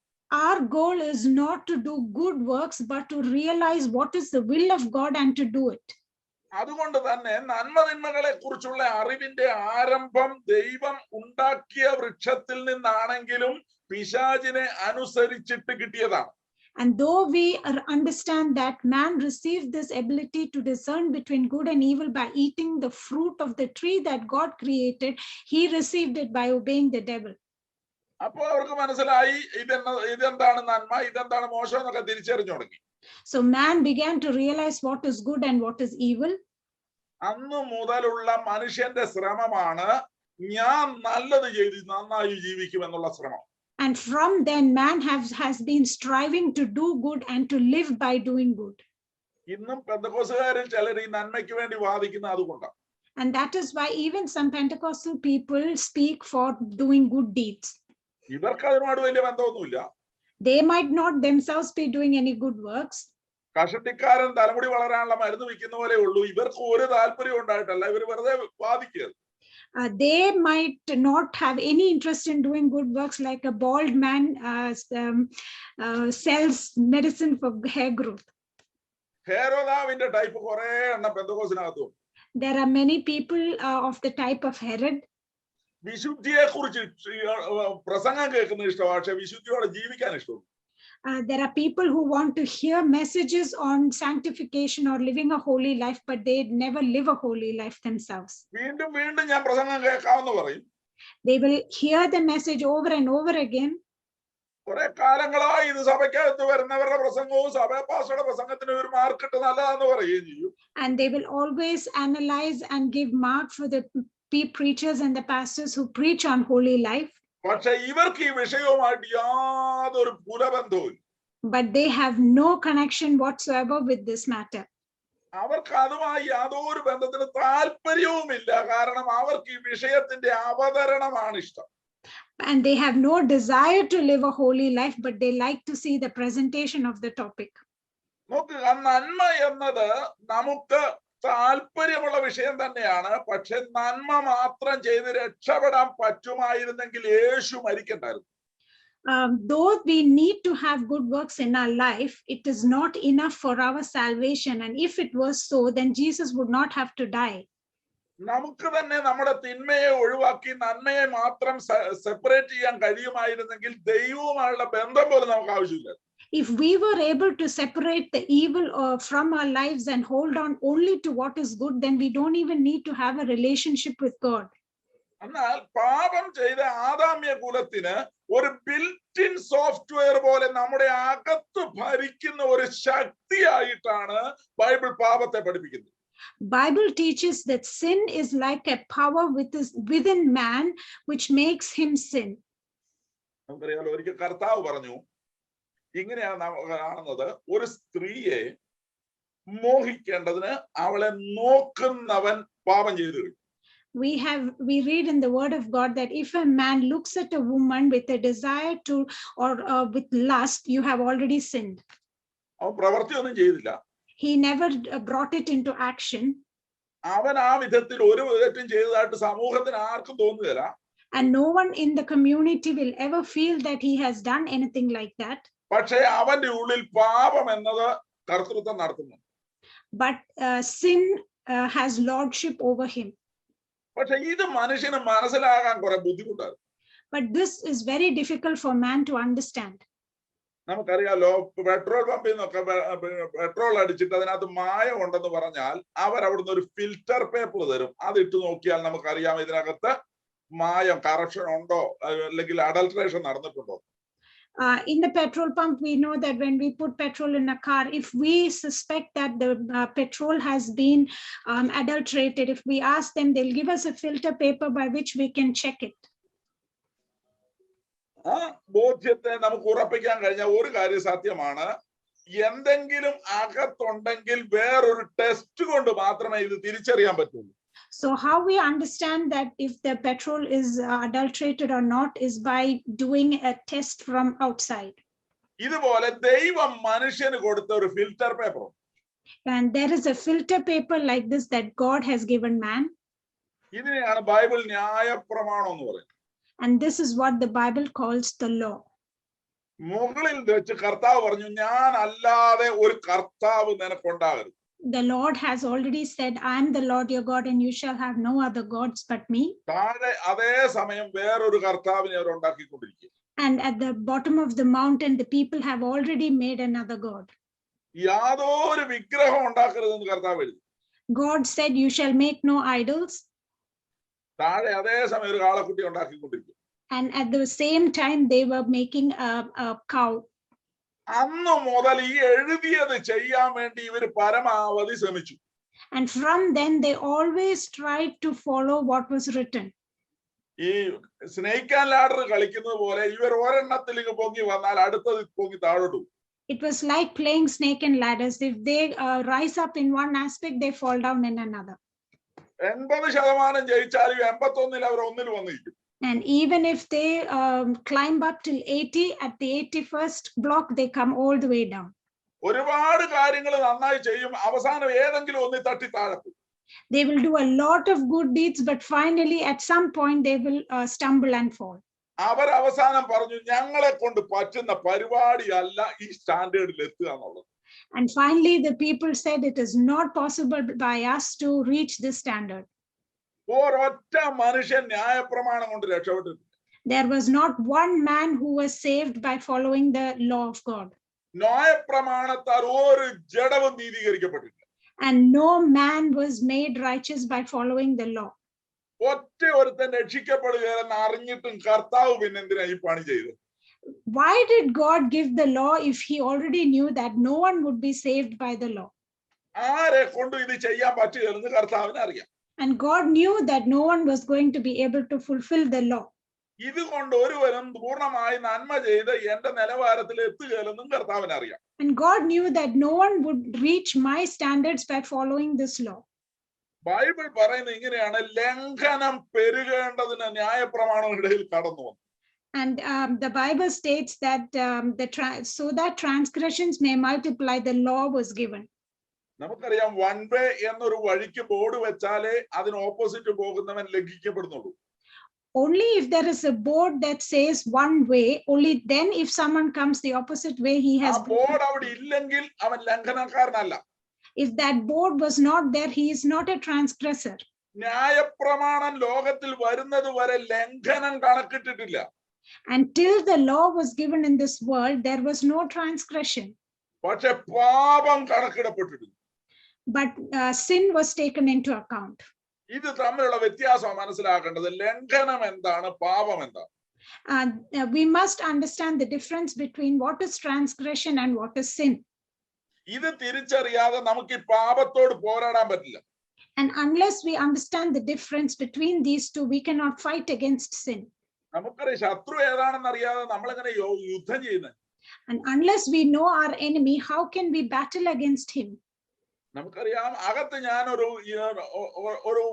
S2: Our goal is not to do good works, but to realize what is the will of God and to do it.
S1: അതുകൊണ്ട് തന്നെ നന്മതിന്മകളെ കുറിച്ചുള്ള അറിവിന്റെ ആരംഭം ദൈവം ഉണ്ടാക്കിയ വൃക്ഷത്തിൽ നിന്നാണെങ്കിലും പിശാചിനെ അനുസരിച്ചിട്ട് കിട്ടിയതാണ്.
S2: And though we understand that man received this ability to discern between good and evil by eating the fruit of the tree that God created, he received it by obeying the devil.
S1: അപ്പൊ അവർക്ക് മനസ്സിലായി ഇതെന്താണ് നന്മ, ഇതെന്താണ് മോശം എന്നൊക്കെ തിരിച്ചറിഞ്ഞു തുടങ്ങി.
S2: So man began to realize what is good and what is evil.
S1: അന്ന് മുതലുള്ള മനുഷ്യന്റെ ശ്രമമാണ് ഞാൻ നല്ലത് ചെയ്ത് നന്നായി ജീവിക്കുമെന്നുള്ള ശ്രമം.
S2: And from then man has been striving to do good and to live by doing good.
S1: ഇന്നും പെന്തക്കോസ്തുകാരിൽ ചിലർ ഈ നന്മയ്ക്ക് വേണ്ടി വാദിക്കുന്ന അതുകൊണ്ടാണ്.
S2: And that is why even some Pentecostal people speak for doing good deeds.
S1: ഇവർക്ക് അതിനോട് വലിയ ബന്ധമൊന്നുമില്ല.
S2: They might not themselves be doing any good works.
S1: കഷണ്ടിക്കാരൻ തലമുടി വളരാനുള്ള മരുന്ന് വിൽക്കുന്ന പോലെ ഉള്ളൂ. ഇവർക്ക് ഒരു താല്പര്യം ഉണ്ടായിട്ടല്ല, ഇവർ വെറുതെ വാദിക്കുക.
S2: They might not have any interest in doing good works, like a bald man sells medicine for hair growth.
S1: ഹെരോദാവിന്റെ ടൈപ്പ് കുറെ എണ്ണം പെന്തക്കോസ്തിനകത്തും.
S2: There are many people of the type of Herod.
S1: വിശുദ്ധിയെ കുറിച്ച് പ്രസംഗം കേൾക്കുന്ന ഇഷ്ടമാണ്, പക്ഷെ വിശുദ്ധിയോടെ ജീവിക്കാൻ ഇഷ്ടം.
S2: There are people who want to hear messages on sanctification or living a holy life, but they never live a holy life themselves.
S1: വീണ്ടും വീണ്ടും ഞാൻ പ്രസംഗം കേൾക്കാമെന്ന് പറയും.
S2: They will hear the message over and over again.
S1: കുറെ കാലങ്ങളായി ഇത് സഭയ്ക്കകത്ത് വരുന്നവരുടെ പ്രസംഗവും സഭ പാസ്റ്ററുടെ പ്രസംഗത്തിന് ഒരു മാർക്കിട്ട് നല്ലതാന്ന് പറയുകയും ചെയ്യും.
S2: And they will always analyze and give mark for the preachers and the pastors who preach on holy life.
S1: പക്ഷെ ഇവർക്ക് ഈ വിഷയവുമായിട്ട് യാതൊരു പുലബന്ധവും.
S2: But they have no connection whatsoever with this matter.
S1: അവർക്ക് അതുമായി യാതൊരു ബന്ധത്തിന് താല്പര്യവുമില്ല. കാരണം അവർക്ക് ഈ വിഷയത്തിന്റെ അവതരണമാണ് ഇഷ്ടം.
S2: And they have no desire to live a holy life, but they like to see the presentation of the topic.
S1: നോക്കുക, നന്മ എന്നത് നമുക്ക് താല്പര്യമുള്ള വിഷയം തന്നെയാണ്. പക്ഷെ നന്മ മാത്രം ചെയ്ത് രക്ഷപ്പെടാൻ പറ്റുമായിരുന്നെങ്കിൽ യേശു മരിക്കണ്ടായിരുന്നു.
S2: Though we need to have good works in our life, it is not enough for our salvation. And if it was so, then Jesus would not have to die.
S1: നമുക്ക് തന്നെ നമ്മുടെ തിന്മയെ ഒഴിവാക്കി നന്മയെ മാത്രം സെപ്പറേറ്റ് ചെയ്യാൻ കഴിയുമായിരുന്നെങ്കിൽ ദൈവവുമായുള്ള ബന്ധം പോലും നമുക്ക് ആവശ്യമില്ല.
S2: If we were able to separate the evil from our lives and hold on only to what is good, then we don't even need to have a relationship with God.
S1: എന്നാൽ പാപം ചെയ്ത ആദാമ്യ കുലത്തിന് ഒരു ബിൽറ്റ് ഇൻ സോഫ്റ്റ്വെയർ പോലെ നമ്മുടെ അകത്ത് ഭരിക്കുന്ന ഒരു ശക്തിയായിട്ടാണ് Bible പാപത്തെ പഠിപ്പിക്കുന്നത്.
S2: Bible teaches that sin is like a power within man which makes him sin.
S1: നമുക്കറിയാലോ, ഒരിക്കൽ കർത്താവ് പറഞ്ഞു, ഇങ്ങനെയാണ് നാം കാണുന്നത്, ഒരു സ്ത്രീയെ മോഹിക്കേണ്ടതിന് അവളെ നോക്കുന്നവൻ പാപം ചെയ്തു കഴിഞ്ഞു.
S2: we read in the word of God that if a man looks at a woman with a desire to, or with lust, you have already sinned.
S1: അവൻ പ്രവൃത്തിയൊന്നും ചെയ്തില്ല.
S2: He never brought it into action.
S1: അവൻ ആ വിധത്തിൽ ഒരു തെറ്റും ചെയ്തതായിട്ട് സമൂഹത്തിന് ആർക്കും തോന്നുകയില്ല.
S2: And no one in the community will ever feel that he has done anything like that.
S1: പക്ഷേ അവന്റെ ഉള്ളിൽ പാപം എന്നത് കർത്തൃത്വം നടത്തുന്നു.
S2: But sin has lordship over him.
S1: പക്ഷെ ഇത് മനുഷ്യന് മനസ്സിലാകാൻ കുറെ ബുദ്ധിമുട്ടാണ്.
S2: But this is very difficult for man to understand.
S1: നമുക്കറിയാലോ, പെട്രോൾ പമ്പിൽ നിന്നൊക്കെ പെട്രോൾ അടിച്ചിട്ട് അതിനകത്ത് മായം ഉണ്ടെന്ന് പറഞ്ഞാൽ അവർ അവിടുന്ന് ഒരു ഫിൽറ്റർ പേപ്പർ തരും. അതിട്ട് നോക്കിയാൽ നമുക്കറിയാം ഇതിനകത്ത് മായം, കറപ്ഷൻ ഉണ്ടോ അല്ലെങ്കിൽ അഡൾട്രേഷൻ നടന്നിട്ടുണ്ടോ.
S2: In the petrol pump, we know that when we put petrol in a car, if we suspect that the petrol has been adulterated, if we ask them, they'll give us a filter paper by which we can check it.
S1: ആ ബോധ്യത്തെ നമുക്ക് ഉറപ്പിക്കാൻ കഴിഞ്ഞ ഒരു കാര്യം സത്യമാണ്, എന്തെങ്കിലും അകത്തുണ്ടെങ്കിൽ വേറൊരു test കൊണ്ട് മാത്രമേ ഇത് തിരിച്ചറിയാൻ പറ്റുള്ളൂ.
S2: So how we understand that if the petrol is adulterated or not is by doing a test from outside.
S1: ഇതുപോലെ ദൈവം മനുഷ്യന് കൊടുത്ത ഒരു filter paper.
S2: And there is a filter paper like this that God has given man.
S1: ഇതിനെയാണ് Bible ന്യായപ്രമാണം എന്ന് പറയുന്നത്.
S2: And this is what the Bible calls the law.
S1: മുകളിൽ വെച്ച് കർത്താവ് പറഞ്ഞു, ഞാൻ അല്ലാതെ ഒരു കർത്താവ് നിനക്കുണ്ടാകരുത്.
S2: The Lord has already said, I am the Lord your God and you shall have no other gods but me.
S1: താഴെ അതേ സമയം വേറൊരു കർത്താവിനെ അവർ ഉണ്ടാക്കിക്കൊണ്ടിരിക്കുക.
S2: And at the bottom of the mountain, the people have already made another God.
S1: യാതൊരു വിഗ്രഹം ഉണ്ടാക്കരുതെന്ന് കർത്താവ് എഴുതി.
S2: God said, you shall make no idols.
S1: താഴെ അതേ സമയം ഒരു കാളക്കുട്ടി ഉണ്ടാക്കിക്കൊണ്ടിരിക്കും.
S2: And at the same time, they were making a cow.
S1: അന്ന് മുതൽ ഈ എഴുതിയത് ചെയ്യാൻ വേണ്ടി ഇവർ പരമാവധി ശ്രമിച്ചു.
S2: And from then, they always tried to follow what was written.
S1: ഈ സ്നേക്ക് ആൻഡ് ലാഡർ കളിക്കുന്നത് പോലെ ഇവർ ഒരെണ്ണത്തിലേക്ക് പൊങ്ങി വന്നാൽ അടുത്തത് പൊങ്ങി താഴോട്ടു.
S2: It was like playing snake and ladders. If they rise up in one aspect, they fall down in another.
S1: 80% ജയിച്ചാലും 81 അവർ ഒന്നിൽ വന്നിരിക്കും.
S2: And even if they climb up till 80, at the 81st block, they come all the way down.
S1: ഒരുപാട് കാര്യങ്ങൾ നന്നായി ചെയ്യും, അവസാനം ഏതെങ്കിലും ഒന്നിൽ തട്ടി താഴെത്തും.
S2: They will do a lot of good deeds, but finally, at some point, they will stumble and fall.
S1: അവർ അവസാനം പറഞ്ഞു, ഞങ്ങളെ കൊണ്ട് പറ്റുന്ന പരിപാടിയല്ല ഈ സ്റ്റാൻഡേർഡിൽ എത്തുക എന്നുള്ളത്.
S2: And finally, the people said it is not possible by us to reach this standard.
S1: ഒരൊറ്റ മനുഷ്യൻ ന്യായപ്രമാണം കൊണ്ട് രക്ഷപ്പെട്ടില്ല.
S2: There was not one man who was saved by following the law of God.
S1: ന്യായപ്രമാണത്താൽ ഒരു ജഡവും നീതീകരിക്കപ്പെട്ടില്ല.
S2: And no man was made righteous by following the law.
S1: ഒറ്റ ഒരുത്തൻ രക്ഷിക്കപ്പെടുകയെന്ന് അറിഞ്ഞിട്ടും കർത്താവ് പിന്നെ എന്തിനാ ഈ പണി ചെയ്തത്?
S2: Why did God give the law if he already knew that no one would be saved by the law?
S1: ആരെ കൊണ്ട് ഇത് ചെയ്യാൻ പറ്റുകയെന്ന് കർത്താവിന് അറിയാം.
S2: And God knew that no one was going to be able to fulfill the law.
S1: ഇതുകൊണ്ട് ഒരുവനും പൂർണ്ണമായി നന്മ ചെയ്ത് എന്റെ നിലവാരത്തിൽ എത്തുകയെന്നും കർത്താവിന് അറിയാം.
S2: And God knew that no one would reach my standards by following this law.
S1: Bible പറയുന്നത് ഇങ്ങനെയാണ്, ലംഘനം പെരുകേണ്ടതിന് ന്യായപ്രമാണങ്ങളിടയിൽ കടന്നു വന്നു.
S2: And the Bible states that so that transgressions may multiply, the law was given.
S1: നമുക്കറിയാം, വൺ വേ എന്നൊരു വഴിക്ക് board വെച്ചാലേ അതിന് opposite പോകുന്നവൻ ലംഘിക്കപ്പെടുന്നുള്ളൂ.
S2: Only if there is a board that says one way, only then if someone comes the opposite way, he has.
S1: Board അവിടെ ഇല്ലെങ്കിൽ അവൻ ലംഘനക്കാരനല്ല.
S2: If that board was not there, he is not a transgressor.
S1: ന്യായപ്രമാണം ലോകത്തിൽ വരുന്നത് വരെ ലംഘനം കണക്കിട്ടിട്ടില്ല.
S2: Until the law was given in this world, there was no transgression.
S1: പക്ഷെ പാപം കണക്കിടപ്പെട്ടിരുന്നു.
S2: But sin was taken into account.
S1: ഇത് തമ്മിലുള്ള വ്യത്യാസം മനസ്സിലാക്കേണ്ടത്. ലംഘനം എന്താണ്, പാപം എന്താണ്?
S2: We must understand the difference between what is transgression and what is sin.
S1: ഇത് തിരിച്ചറിയാതെ നമുക്ക് ഈ പാപത്തോട് പോരാടാൻ പറ്റില്ല.
S2: And unless we understand the difference between these two, we cannot fight against sin.
S1: നമുക്കറിയാം ശത്രു ഏതാണെന്ന് അറിയാതെ നമ്മളെങ്ങനെ യുദ്ധം ചെയ്യുന്നത്?
S2: And unless we know our enemy, how can we battle against him?
S1: നമുക്കറിയാം, അകത്ത് ഞാൻ ഒരു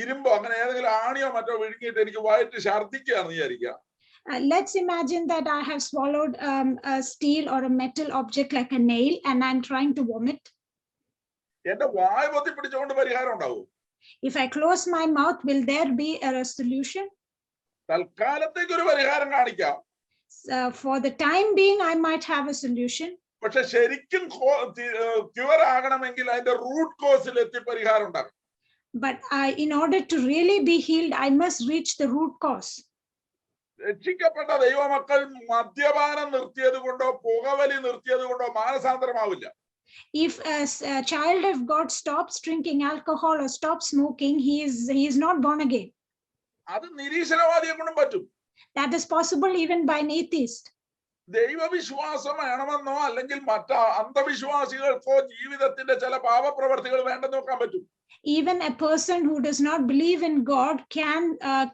S1: ഇരുമ്പോ അങ്ങനെ ഏതെങ്കിലും ആണിയോ മറ്റോ വിഴുങ്ങിയിട്ട് എനിക്ക് വയറ്റ് ഛർദ്ദിക്കുകയാണെന്ന് വിചാരിക്കുക.
S2: Let's imagine that I have swallowed a steel or a metal object like a nail and I'm trying to vomit.
S1: എന്റെ വായ പൊത്തി പിടിച്ചുകൊണ്ട് പരിഹാരം ഉണ്ടാവും?
S2: If I close my mouth, will there be a solution?
S1: തൽക്കാലത്തേക്ക് ഒരു പരിഹാരം കാണിക്കാം.
S2: For the time being, I might have a solution.
S1: പക്ഷെ ശരിക്കും ക്യൂർ ആകണമെങ്കിൽ അതിന്റെ റൂട്ട് കോസിൽ എത്തി പരിഹാരം ഉണ്ടാകും.
S2: But in order to really be healed, I must reach the root cause.
S1: രക്ഷിക്കപ്പെട്ട ദൈവമക്കൾ മദ്യപാനം നിർത്തിയത് കൊണ്ടോ പുകവലി നിർത്തിയത് കൊണ്ടോ മാനസാന്തരമാവില്ല.
S2: If a child of God stops drinking alcohol or stops smoking, he is not born again.
S1: അത് നിരീശ്വരവാദിയെ കൊണ്ടും പറ്റും.
S2: That is possible even by an atheist.
S1: ദൈവവിശ്വാസം വേണമെന്നോ അല്ലെങ്കിൽ മറ്റ് അന്ധവിശ്വാസികൾക്കോ ജീവിതത്തിന്റെ ചില പാപപ്രവർത്തികൾ വേണ്ടെന്ന് നോക്കാൻ പറ്റും.
S2: Even a person who does not believe in God can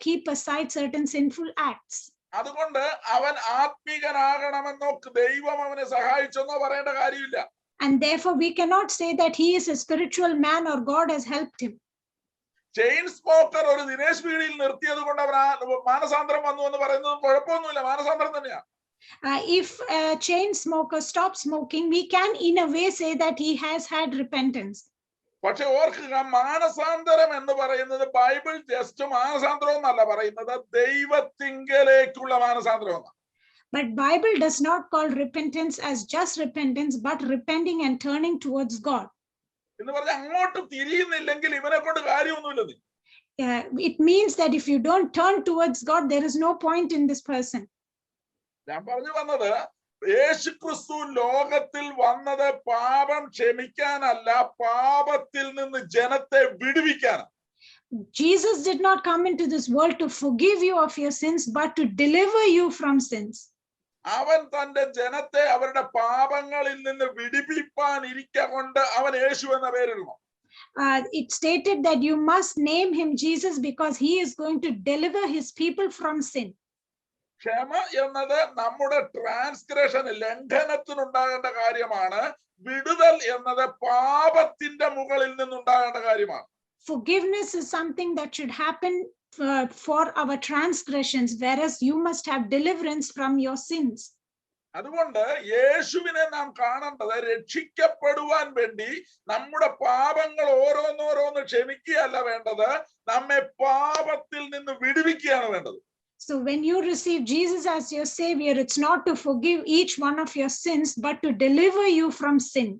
S2: keep aside certain sinful acts.
S1: അതുകൊണ്ട് അവൻ ആത്മീകനാകണമെന്നോ ദൈവം അവനെ സഹായിച്ചെന്നോ പറയേണ്ട കാര്യമില്ല.
S2: And therefore we cannot say that he is a spiritual man or God has helped him.
S1: Chain smoker ഒരു ദിനേശ് പീഡിയിൽ നിർത്തിയത് കൊണ്ട് അവൻ മാനസാന്തരം വന്നു എന്ന് പറയുന്നത് കുഴപ്പമൊന്നുമില്ല, മാനസാന്തരം തന്നെയാണ്.
S2: If a chain smoker stops smoking, we can in a way say that he has had repentance.
S1: പക്ഷെ ഓർക്കുക, മാനസാന്തരം എന്ന് പറയുന്നത് ബൈബിൾ ജസ്റ്റ് മാനസാന്തരം എന്നല്ല പറയുന്നത്, ദൈവത്തിങ്കലേക്കുള്ള മാനസാന്തരം എന്നാണ്.
S2: But Bible does not call repentance as just repentance, but repenting and turning towards God.
S1: എന്ന് പറഞ്ഞാൽ അങ്ങോട്ട് തിരിയുന്നില്ലെങ്കിൽ ഇവനെ കൊണ്ട് കാര്യമൊന്നുമില്ല.
S2: It means that if you don't turn towards God, there is no point in this person.
S1: ഞാൻ പറഞ്ഞു വന്നത്, യേശുക്രിസ്തു ലോകത്തിൽ വന്നത് പാപം ക്ഷമിക്കാനല്ല, പാപത്തിൽ നിന്ന് ജനത്തെ വിടുവിക്കാനാണ്.
S2: Jesus did not come into this world to forgive you of your sins, but to deliver you from sins.
S1: അവൻ തന്റെ ജനത്തെ അവരുടെ പാപങ്ങളിൽ നിന്ന് വിടുവിപ്പാൻ ഇരിക്കൊണ്ട് അവൻ യേശു എന്ന പേരിടണം.
S2: It stated that you must name him Jesus because he is going to deliver his people from sin.
S1: ക്ഷമ എന്നത് നമ്മുടെ ട്രാൻസ്ഗ്രഷൻ ലംഘനത്തിനുണ്ടാകേണ്ട കാര്യമാണ്. വിടുതൽ എന്നത് പാപത്തിന്റെ മുകളിൽ നിന്നുണ്ടാകേണ്ട കാര്യമാണ്.
S2: Forgiveness is something that should happen for our transgressions, whereas you must have deliverance from your sins.
S1: അതുകൊണ്ട് യേശുവിനെ നാം കാണേണ്ടത് രക്ഷിക്കപ്പെടുവാൻ വേണ്ടി നമ്മുടെ പാപങ്ങൾ ഓരോന്നോരോന്ന് ക്ഷമിക്കുകയല്ല വേണ്ടത്, നമ്മെ പാപത്തിൽ നിന്ന് വിടുവിക്കുകയാണ് വേണ്ടത്.
S2: So when you receive Jesus as your savior, it's not to forgive each one of your sins, but to deliver you from sin.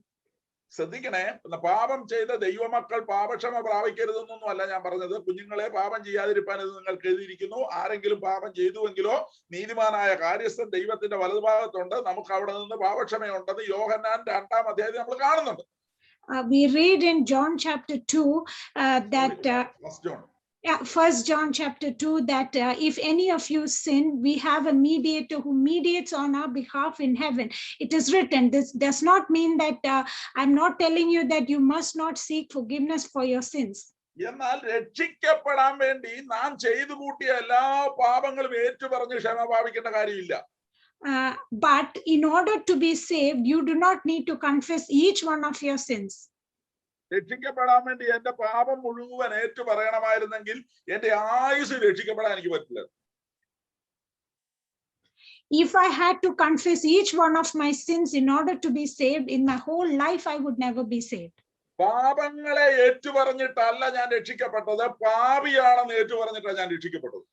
S1: ശ്രദ്ധിക്കണേ, പാപം ചെയ്ത ദൈവമക്കൾ പാപക്ഷമ പ്രാപിക്കരുതെന്നൊന്നും അല്ല ഞാൻ പറഞ്ഞത്. കുഞ്ഞുങ്ങളെ പാപം ചെയ്യാതിരിക്കാൻ ഇത് നിങ്ങൾക്ക് എഴുതിയിരിക്കുന്നു. ആരെങ്കിലും പാപം ചെയ്തുവെങ്കിലോ നീതിമാനായ കാര്യസ്ഥൻ ദൈവത്തിന്റെ വലതുഭാഗത്തുണ്ട്, നമുക്ക് അവിടെ നിന്ന് പാപക്ഷമയുണ്ടെന്ന് യോഹന്നാൻ 2-ാം അധ്യായത്തിൽ നമ്മൾ കാണുന്നുണ്ട്.
S2: We read in John chapter 2 that First John chapter 2 that if any of you sin, we have a mediator who mediates on our behalf in heaven. It is written. This does not mean that I'm not telling you that you must not seek forgiveness for your sins.
S1: എന്നാൽ രക്ഷിക്കപ്പെടാൻ വേണ്ടി നാം ചെയ്തു കൂട്ടിയ എല്ലാ പാപങ്ങളും ഏറ്റുപറഞ്ഞ് ക്ഷമ പാപിക്കേണ്ട കാര്യമില്ല.
S2: But in order to be saved, you do not need to confess each one of your sins.
S1: രക്ഷിക്കപ്പെടാൻ വേണ്ടി എന്റെ പാപം മുഴുവൻ ഏറ്റു പറയണമായിരുന്നെങ്കിൽ എന്റെ ആയുസ് രക്ഷിക്കപ്പെടാൻ എനിക്ക് പറ്റില്ല.
S2: If I had to confess each one of my sins in order to be saved, in my whole life I would never be saved.
S1: പാപങ്ങളെ ഏറ്റു പറഞ്ഞിട്ടല്ല ഞാൻ രക്ഷിക്കപ്പെട്ടത്, പാപിയാണെന്ന് ഏറ്റു പറഞ്ഞിട്ടാണ് ഞാൻ രക്ഷിക്കപ്പെട്ടത്.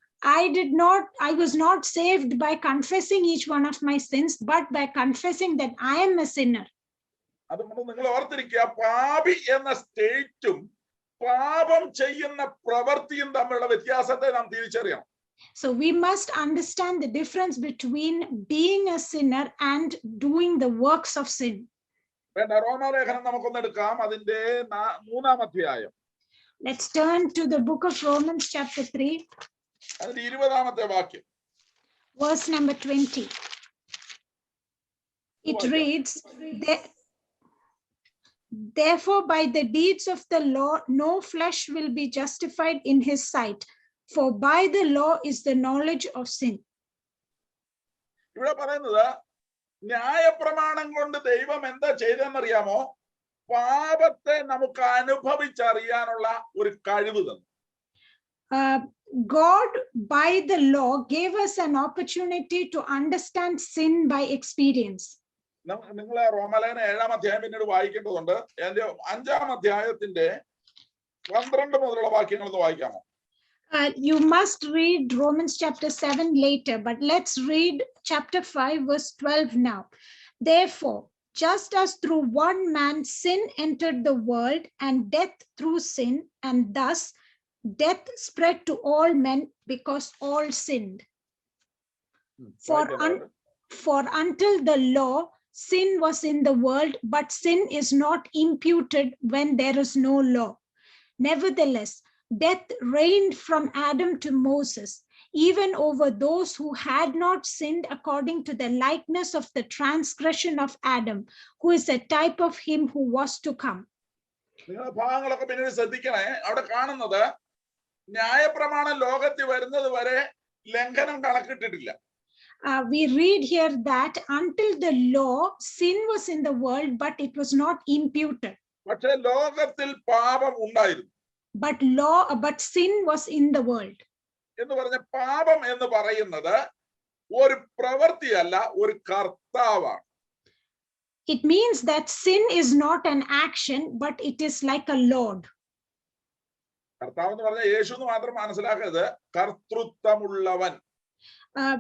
S2: I was not saved by confessing each one of my sins, but by confessing that I am a sinner.
S1: അതുകൊണ്ട് നിങ്ങൾ ഓർത്തിരിക്കുക, പാപി എന്ന സ്റ്റേറ്റും പാപം ചെയ്യുന്ന പ്രവൃത്തിയും തമ്മിലുള്ള വ്യത്യാസത്തെ നാം തിരിച്ചറിയണം.
S2: So we must understand the difference between being a sinner and doing the works of sin.
S1: റോമാലേഖനം നമുക്കൊന്ന് എടുക്കാം, അതിന്റെ 3-ാം അധ്യായം.
S2: Let's turn to the book of Romans chapter 3.
S1: അതിന്റെ 20-ാമത്തെ വാക്യം.
S2: Verse number 20. It reads, therefore by the deeds of the law no flesh will be justified in his sight, for by the law is the knowledge of sin.
S1: ഇവിടെ പറയുന്നത് ന്യായപ്രമാണം കൊണ്ട് ദൈവം എന്താ ചെയ്തെന്നറിയാമോ? പാപത്തെ നമുക്ക് അനുഭവിച്ചറിയാനുള്ള ഒരു കഴിവ് തന്നു.
S2: God, by the law, gave us an opportunity to understand sin by experience.
S1: നിങ്ങൾ റോമാലേഖന 7-ാം അധ്യായം പിന്നീട് വായിക്കേണ്ടതുണ്ട്. അതിന്റെ 5-ാം അധ്യായത്തിന്റെ 12 മുതലുള്ള വാക്യങ്ങൾ ഒന്ന് വായിക്കാമോ?
S2: You must read Romans chapter 7 later, but let's read chapter 5, verse 12 now. Therefore, just as through one man sin entered the world, and death through sin, and thus death spread to all men because all sinned. For until the law, sin was in the world, but sin is not imputed when there is no law. Nevertheless, death reigned from Adam to Moses, even over those who had not sinned according to the likeness of the transgression of Adam, who is a type of him who was to come.
S1: ഭാഗങ്ങളൊക്കെ പിന്നീട് ശ്രദ്ധിക്കണേ. അവിടെ കാണുന്നത് ന്യായപ്രമാണം ലോകത്തിൽ വരുന്നത് വരെ ലംഘനം കണക്കിട്ടിട്ടില്ല.
S2: We read here that until the law, sin was in the world, but it was not imputed.
S1: പക്ഷേ ലോകത്തിൽ പാപം ഉണ്ടായിരുന്നു.
S2: But sin was in the world.
S1: എന്ന് പറഞ്ഞ പാപം എന്ന് പറയുന്നത് ഒരു പ്രവൃത്തിയല്ല, ഒരു കർത്താവാണ്.
S2: It means that sin is not an action, but it is like a lord.
S1: കർത്താവ് എന്ന് പറഞ്ഞാൽ യേശു എന്ന് മാത്രം മനസ്സിലാക്കരുത്, കർത്തൃത്വമുള്ളവൻ.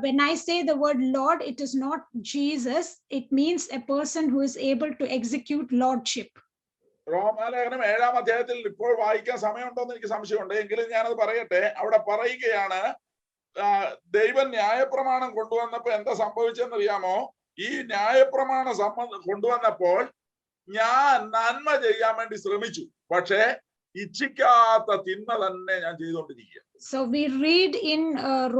S2: When I say the word Lord, it is not Jesus. It means a person who is able to execute lordship.
S1: റോമാലേഖനം 7-ാം അധ്യായത്തിൽ ഇപ്പോൾ വായിക്കാൻ സമയമുണ്ടോന്ന് എനിക്ക് സംശയമുണ്ട്. എങ്കിലും ഞാനത് പറയട്ടെ. അവിടെ പറയുകയാണ്, ദൈവം ന്യായപ്രമാണം കൊണ്ടുവന്നപ്പോ എന്താ സംഭവിച്ചെന്ന് അറിയാമോ? ഈ ന്യായപ്രമാണം കൊണ്ടുവന്നപ്പോൾ ഞാൻ നന്മ ചെയ്യാൻ വേണ്ടി ശ്രമിച്ചു, പക്ഷേ ഇച്ഛിക്കാത്ത തിന്മ തന്നെ ഞാൻ ചെയ്തുകൊണ്ടിരിക്കുക.
S2: So we read in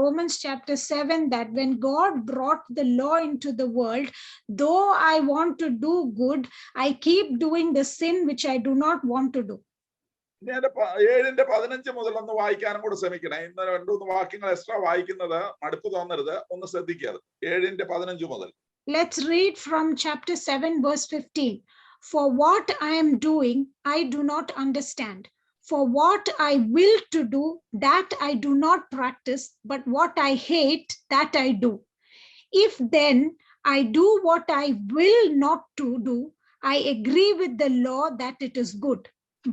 S2: Romans chapter 7 that when God brought the law into the world, though I want to do good, I keep doing the sin which I do not want to do.
S1: 7-15 മുതൽ ഒന്ന് വായിക്കാനും കൂടെ ശ്രമിക്കണേ. ഇന്ന് 2-3 വാക്യങ്ങൾ extra വായിക്കുന്നത് മടുപ്പ് തോന്നരുത്, ഒന്ന് ശ്രദ്ധിക്കുക. 7-15 മുതൽ.
S2: Let's read from chapter 7 verse 15. For what I am doing, I do not understand. For what I will to do, that I do not practice, but what I hate, that I do. If then I do what I will not to do, I agree with the law that it is good.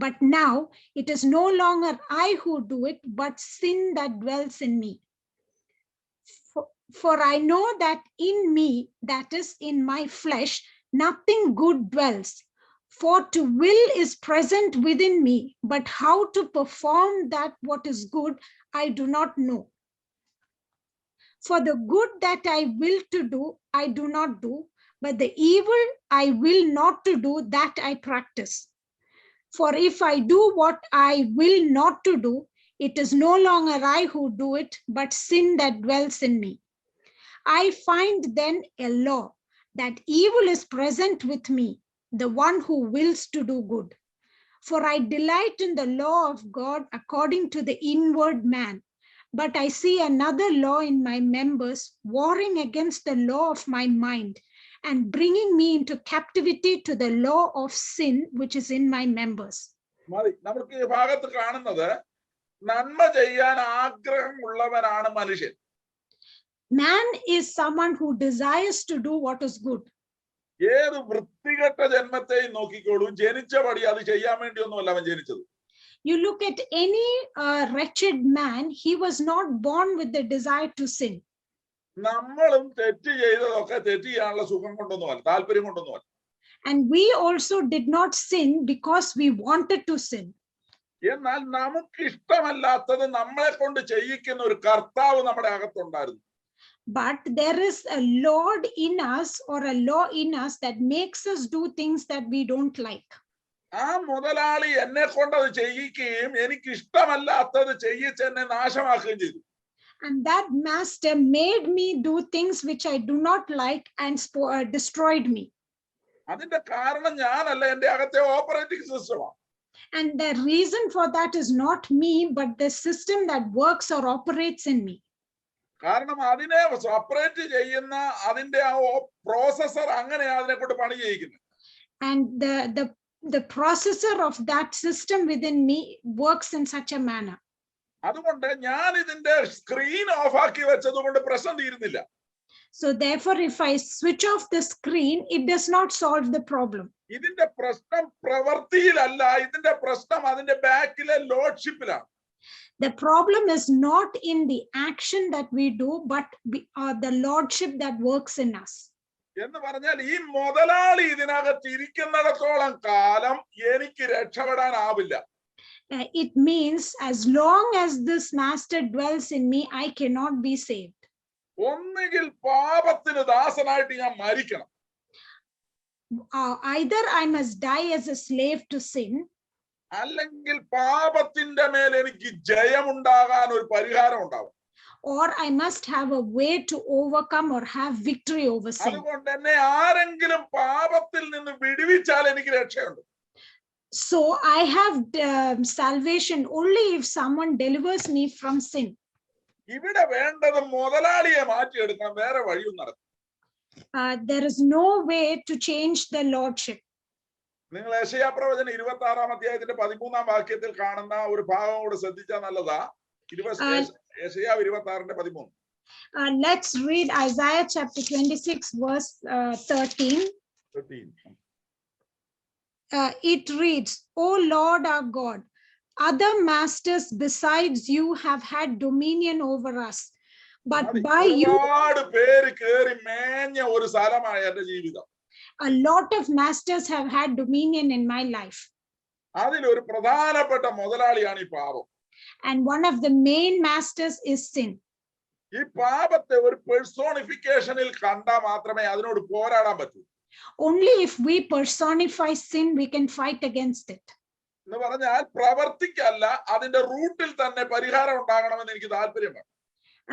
S2: But now it is no longer I who do it, but sin that dwells in me. For I know that in me, that is in my flesh, nothing good dwells. For to will is present within me, but how to perform that what is good, I do not know. For the good that I will to do, I do not do, but the evil I will not to do, that I practice. For if I do what I will not to do, it is no longer I who do it, but sin that dwells in me. I find then a law, that evil is present with me, the one who wills to do good. For I delight in the law of God according to the inward man, but I see another law in my members, warring against the law of my mind, and bringing me into captivity to the law of sin which is in my members.
S1: നമുക്ക് ഈ ഭാഗത്ത് കാണുന്നത് നന്മ ചെയ്യാൻ ആഗ്രഹമുള്ളവനാണ് മനുഷ്യൻ.
S2: Man is someone who desires to do what is good.
S1: ഏത് വൃത്തികെട്ട ജന്മത്തെയും നോക്കിക്കോളൂ, ജനിച്ചപടി അത് ചെയ്യാൻ വേണ്ടിയൊന്നുമല്ല അവൻ ജനിച്ചത്.
S2: You look at any wretched man, he was not born with the desire to sin.
S1: നമ്മളും തെറ്റ് ചെയ്തതൊക്കെ തെറ്റ് ചെയ്യാനുള്ള സുഖം കൊണ്ടൊന്നുമല്ല, താല്പര്യം കൊണ്ടൊന്നുമല്ല.
S2: And we also did not sin because we wanted to sin.
S1: എന്നാൽ നമുക്ക് ഇഷ്ടമല്ലാത്തത് നമ്മളെ കൊണ്ട് ചെയ്യിക്കുന്ന ഒരു കർത്താവ് നമ്മുടെ അകത്തുണ്ടായിരുന്നു.
S2: But there is a Lord in us, or a law in us, that makes us do things that we don't like.
S1: ആ മുതലാളി എന്നെ കൊണ്ട് അത് ചെയ്യിക്കുകയും എനിക്ക് ഇഷ്ടമല്ലാത്തത് ചെയ്യിച്ച് എന്നെ നാശമാക്കുകയും ചെയ്തു.
S2: And that master made me do things which I do not like and destroyed me.
S1: അതിന്റെ കാരണം ഞാനല്ല, എന്റെ അകത്തെ ഓപ്പറേറ്റിംഗ് സിസ്റ്റമാണ്.
S2: And the reason for that is not me, but the system that works or operates in me.
S1: കാരണം അതിനെ operate ചെയ്യുന്ന അതിന്റെ ആ പ്രോസസർ അങ്ങനെയാ അതിനെ കൊണ്ട് പണി ചെയ്യിക്കുന്നത്.
S2: And the processor of that system within me works in such a manner.
S1: അതുകൊണ്ട് ഞാൻ ഇതിന്റെ സ്ക്രീൻ ഓഫ് ആക്കി വെച്ചത് കൊണ്ട് പ്രശ്നം തീരുന്നില്ല.
S2: So therefore, if I switch off the screen, it does not solve the problem.
S1: ഇതിന്റെ പ്രശ്നം പ്രവൃത്തിയിലല്ല, ഇതിന്റെ പ്രശ്നം അതിന്റെ ബാക്കിലെ ലോഡ്ഷിപ്പിലാണ്.
S2: The problem is not in the action that we do, but the lordship that works in us.
S1: എന്ന് പറഞ്ഞാൽ ഈ മുതലാളി ഇതിനകത്ത് ഇരിക്കുന്നിടത്തോളം കാലം എനിക്ക് രക്ഷപ്പെടാനാവില്ല.
S2: It means as long as this master dwells in me, I cannot be saved.
S1: ഒന്നുകിൽ പാപത്തിന് ദാസനായിട്ട് ഞാൻ മരിക്കണം.
S2: Either I must die as a slave to sin,
S1: അല്ലെങ്കിൽ പാപത്തിന്റെ മേൽ എനിക്ക് ജയമുണ്ടാകാൻ ഒരു പരിഹാരം ഉണ്ടാവും.
S2: or I must have a way to overcome or have victory over sin.
S1: അതുകൊണ്ട് എന്നെ ആരെങ്കിലും പാപത്തിൽ നിന്ന് വിടുവിച്ചാൽ എനിക്ക് രക്ഷയുണ്ട്.
S2: So I have salvation only if someone delivers me from sin.
S1: ഇവിടെ വേണ്ടത് മുതലാളിയെ മാറ്റിയെടുക്കണം, വേറെ വഴിയും നടക്കും.
S2: There is no way to change the lordship.
S1: നിങ്ങൾ യെശയ്യാ പ്രവചനം 26-ാം അധ്യായത്തിന്റെ 13-ാം വാക്യത്തിൽ കാണുന്ന ഒരു ഭാഗം കൂടെ ശ്രദ്ധിച്ചാൽ നല്ലതാ. യെശയ്യാ 26:13.
S2: Let's read Isaiah chapter 26 verse 13. It reads, "O Lord our God, other masters besides you have had dominion over us, but by you
S1: പേര് കേറി മേഞ്ഞ ഒരു സ്ഥലമാണ് എൻ്റെ ജീവിതം.
S2: A lot of masters have had dominion in my life."
S1: അതിൽ ഒരു പ്രധാനപ്പെട്ട മുതലാളിയാണ് ഈ പാപം.
S2: And one of the main masters is sin.
S1: ഈ പാപത്തെ ഒരു പേഴ്സോണിഫിക്കേഷനിൽ കണ്ടാൽ മാത്രമേ അതിനോട് പോരാടാൻ പറ്റൂ.
S2: Only if we personify sin, we can fight against it.
S1: എന്ന് പറഞ്ഞാൽ പ്രവർത്തിക്കല്ല, അതിന്റെ റൂട്ടിൽ തന്നെ പരിഹാരം ഉണ്ടാകണമെന്ന് എനിക്ക് താല്പര്യമാണ്.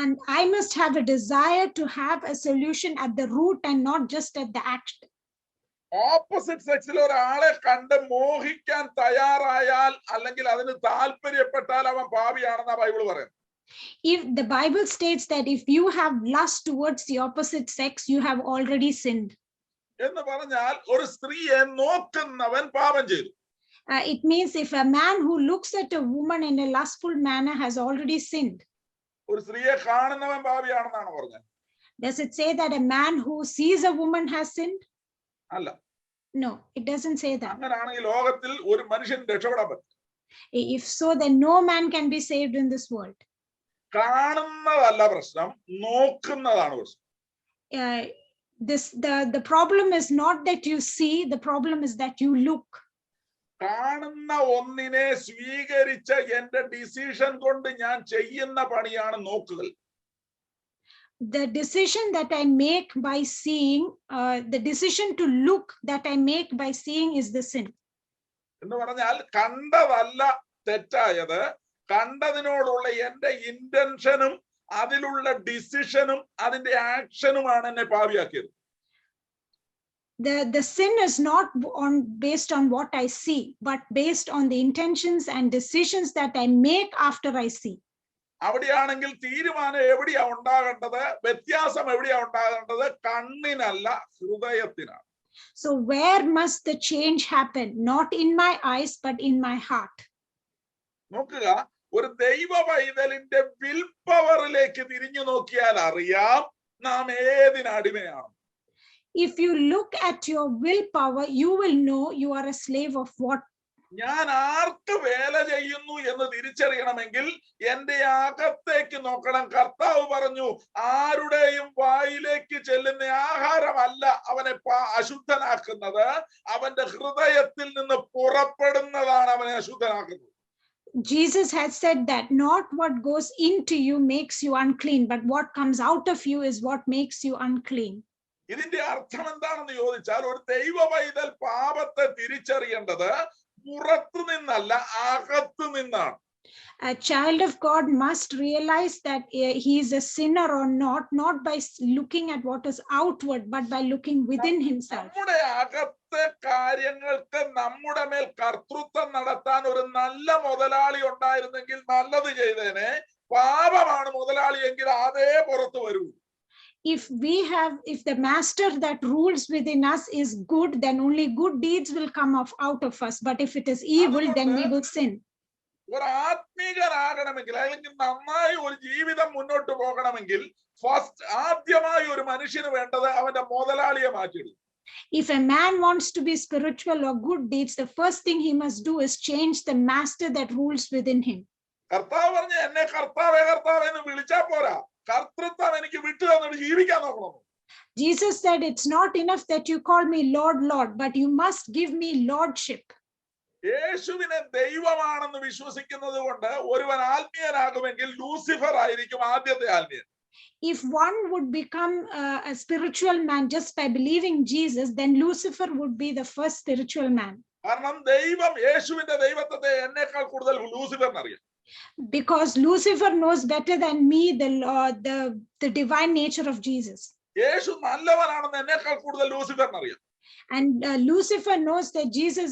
S2: And I must have a desire to have a solution at the root and not just at the act.
S1: Opposite സെക്സിൽ ഒരാളെ കണ്ട് മോഹിക്കാൻ തയ്യാറായാൽ അല്ലെങ്കിൽ അതിന് താല്പര്യപ്പെട്ടാൽ അവൻ പാപിയാണെന്നാ ബൈബിൾ പറയുന്നത്.
S2: If the Bible states that if you have lust towards the opposite sex, you have already sinned.
S1: എന്ന് പറഞ്ഞാൽ ഒരു സ്ത്രീയെ നോക്കുന്നവൻ പാപം ചെയ്തു.
S2: It means if a man who looks at a woman in a lustful manner has already sinned.
S1: ഒരു സ്ത്രീയെ കാണുന്നവൻ പാപിയാണെന്നാണ് പറഞ്ഞത്.
S2: Does it say that a man who sees a woman has sinned?
S1: അല്ല.
S2: No, it doesn't say that.
S1: അങ്ങനെയാണെങ്കിൽ ലോകത്തിൽ ഒരു മനുഷ്യൻ രക്ഷപ്പെടാൻ പറ്റും.
S2: If so, then no man can be saved in this world.
S1: കാണുന്നതല്ല പ്രശ്നം, നോക്കുന്നതാണ് പ്രശ്നം.
S2: The problem is not that you see, the problem is that you look.
S1: കാണുന്ന ഒന്നിനെ സ്വീകരിച്ച എന്റെ ഡിസിഷൻ കൊണ്ട് ഞാൻ ചെയ്യുന്ന പണിയാണ് നോക്കുകൾ.
S2: The decision that I make by seeing, the decision to look that I make by seeing is the sin.
S1: എന്ന് പറഞ്ഞാൽ കണ്ടതല്ല തെറ്റായത്, കണ്ടതിനോടുള്ള എന്റെ ഇന്റൻഷനും അതിലുള്ള ഡിസിഷനും അതിന്റെ ആക്ഷനുമാണ് എന്നെ പാപിയാക്കിയത്.
S2: The sin is not based on what I see, but based on the intentions and decisions that I make after I see.
S1: അവിടെയാണെങ്കിൽ തീരുമാനം എവിടെയാ ഉണ്ടാകേണ്ടത്, വ്യത്യാസം എവിടെയാ ഉണ്ടാകേണ്ടത്, കണ്ണിനല്ല ഹൃദയത്തിനാണ്.
S2: So where must the change happen? Not in my eyes, but in my heart.
S1: നോക്കുക, ഒരു ദൈവ പൈതലിന്റെ വിൽ പവറിലേക്ക് തിരിഞ്ഞു നോക്കിയാൽ അറിയാം നാം ഏതിന് അടിമയാണ്.
S2: If you look at your willpower, you will know you are a slave of what.
S1: ഞാൻ ആർക്ക് വേല ചെയ്യുന്നു എന്ന് തിരിച്ചറിയണമെങ്കിൽ എന്റെ അകത്തേക്ക് നോക്കണം. കർത്താവ് പറഞ്ഞു, ആരുടെയും വായിലേക്ക് ചെല്ലുന്ന ആഹാരമല്ല അവനെ അശുദ്ധനാക്കുന്നത്, അവന്റെ ഹൃദയത്തിൽ നിന്ന് പുറപ്പെടുന്നതാണ് അവനെ അശുദ്ധനാക്കുന്നത്.
S2: Jesus has said that not what goes into you makes you unclean, but what comes out of you is what makes you unclean.
S1: ഇതിന്റെ അർത്ഥം എന്താണെന്ന് ചോദിച്ചാൽ, ഒരു ദൈവ പൈതൽ പാപത്തെ തിരിച്ചറിയേണ്ടത് പുറത്തു നിന്നല്ല, അകത്തു നിന്നാണ്.
S2: A child of God must realize that he is a sinner or not by looking at what is outward, but by looking within himself.
S1: നമ്മുടെ അകത്തെ കാര്യങ്ങൾക്ക് നമ്മുടെ മേൽ കർത്തൃത്വം നടത്താൻ ഒരു നല്ല മുതലാളി ഉണ്ടായിരുന്നെങ്കിൽ നല്ലത് ചെയ്തേനെ. പാപമാണ് മുതലാളി എങ്കിൽ അതേ പുറത്തു വരൂ.
S2: If the master that rules within us is good, then only good deeds will come out of us. But if it is evil, then we will sin.
S1: ഒരു ആത്മീകനാകണമെങ്കിൽ അല്ലെങ്കിൽ നന്നായി ഒരു ജീവിതം മുന്നോട്ട് പോകണമെങ്കിൽ ആദ്യമായി ഒരു മനുഷ്യന് വേണ്ടത് അവന്റെ മുതലാളിയെ മാറ്റിയിടും.
S2: If a man wants to be spiritual or good deeds, the first thing he must do is change the master that rules within him.
S1: കർത്താവ് പറഞ്ഞ് എന്നെ കർത്താവേ കർത്താവേ എന്ന് വിളിച്ചാൽ പോരാ, കർത്തൃത്വം എനിക്ക് വിട്ടു തന്നിട്ട് ജീവിക്കാൻ നോക്കണം.
S2: Jesus said, it's not enough that you call me Lord, Lord, but you must give me lordship.
S1: യേശുവിനെ ദൈവമാണെന്ന് വിശ്വസിക്കുന്നത് കൊണ്ട് ഒരുവൻ ആത്മീയനാകുമെങ്കിൽ ലൂസിഫർ ആയിരിക്കും ആദ്യത്തെ ആത്മീയൻ.
S2: If one would become a spiritual man just by believing Jesus, then Lucifer would be the first spiritual man.
S1: കാരണം ദൈവം യേശുവിന്റെ ദൈവത്വത്തെ എന്നേക്കാൾ കൂടുതൽ ലൂസിഫറിന് അറിയാം.
S2: Because Lucifer knows better than me the divine nature of Jesus.
S1: യേശു നല്ലവനാണെന്ന് എന്നേക്കാൾ കൂടുതൽ ലൂസിഫറിന് അറിയാം.
S2: And Lucifer knows that Jesus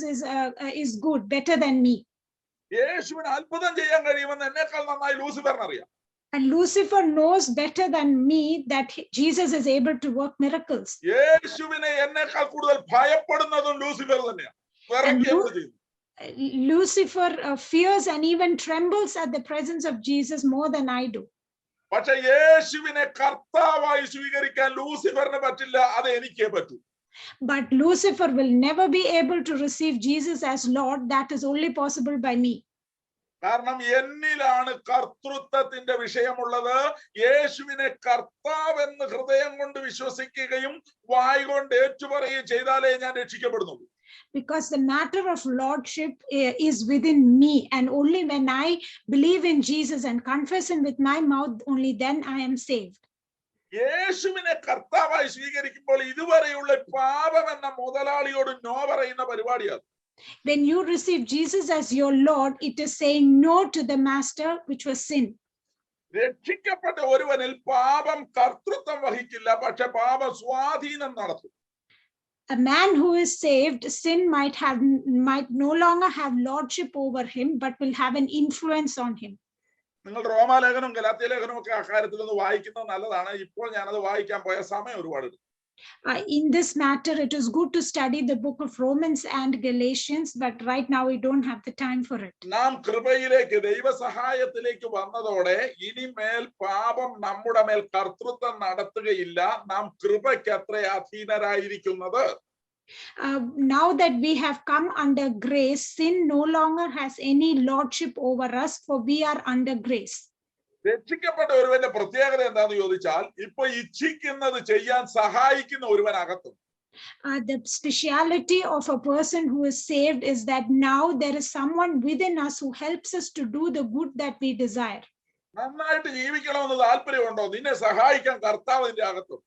S2: is good, better than me.
S1: യേശുവിന് അത്ഭുതം ചെയ്യാൻ കഴിയുമെന്ന് എന്നേക്കാൾ നന്നായി ലൂസിഫറിന് അറിയാം.
S2: And Lucifer knows better than me that Jesus is able to work miracles.
S1: യേശുവിനെ എന്നേക്കാൾ കൂടുതൽ ഭയപ്പെടുന്നതും ലൂസിഫർ തന്നെയാണ്.
S2: Lucifer fears and even trembles at the presence of Jesus more than I do.
S1: പക്ഷേ യേശുവിനെ കർത്താവായി സ്വീകരിക്കാൻ ലൂസിഫറിന് പറ്റില്ല, അത് എനിക്കേ പറ്റൂ.
S2: But Lucifer will never be able to receive Jesus as Lord. That is only possible by me.
S1: കാരണം എന്നിലാണ് കർത്തൃത്വത്തിന്റെ വിഷയമുള്ളത്. യേശുവിനെ കർത്താവ് എന്ന് ഹൃദയം കൊണ്ട് വിശ്വസിക്കുകയും വായ് കൊണ്ട് ഏറ്റുപറയുകയും ചെയ്താലേ ഞാൻ രക്ഷിക്കപ്പെടുന്നുള്ളൂ.
S2: Because the matter of lordship is within me, and only when I believe in Jesus and confess him with my mouth, only then I am saved.
S1: യേശുവിനെ കർത്താവായി സ്വീകരിക്കുമ്പോൾ ഇതുവരെയുള്ള പാപം എന്ന മുതലാളിയോട് നോ പറയുന്ന പരിപാടിയാണ്.
S2: When you receive Jesus as your Lord, it is saying no to the master, which was sin.
S1: രക്ഷിക്കപ്പെട്ട ഒരുവനിൽ പാപം കർത്തൃത്വം വഹിക്കില്ല, പക്ഷെ പാപം സ്വാധീനം നടത്തും.
S2: A man who is saved, sin might no longer have lordship over him, but will have an influence on him.
S1: നിങ്ങൾ റോമാലേഖനം ഗലാത്യ ലേഖനം ഒക്കെ അക്കാര്യത്തിൽ ഒന്ന് വായിക്കുന്നത് നല്ലതാണ്. ഇപ്പോൾ ഞാനത് വായിക്കാൻ പോയ സമയം ഒരുപാട്.
S2: In this matter, it is good to study the book of Romans and Galatians, but right now we don't have the time for it.
S1: നാം കൃപയിലേക്ക് ദൈവസഹായത്തിലേക്ക് വന്നതോടെ ഇനിമേൽ പാപം നമ്മുടെ മേൽ കർത്തൃത്വം നടത്തുകയില്ല. നാം കൃപയ്ക്ക് അത്ര അധീനരായിരിക്കുന്നത്.
S2: Now that we have come under grace, sin no longer has any lordship over us, for we are under grace.
S1: രക്ഷിക്കപ്പെട്ട ഒരുവന്റെ പ്രത്യേകത എന്താണെന്ന് ചോദിച്ചാൽ ഇപ്പൊ ഇച്ഛിക്കുന്നത് ചെയ്യാൻ സഹായിക്കുന്ന ഒരുവനകത്തും.
S2: The speciality of a person who is saved is that now there is someone within us who helps us to do the good that we desire.
S1: നന്നായിട്ട് ജീവിക്കണമെന്ന് താല്പര്യമുണ്ടോ? നിന്നെ സഹായിക്കാൻ കർത്താവ് നിന്റെ അകത്തും.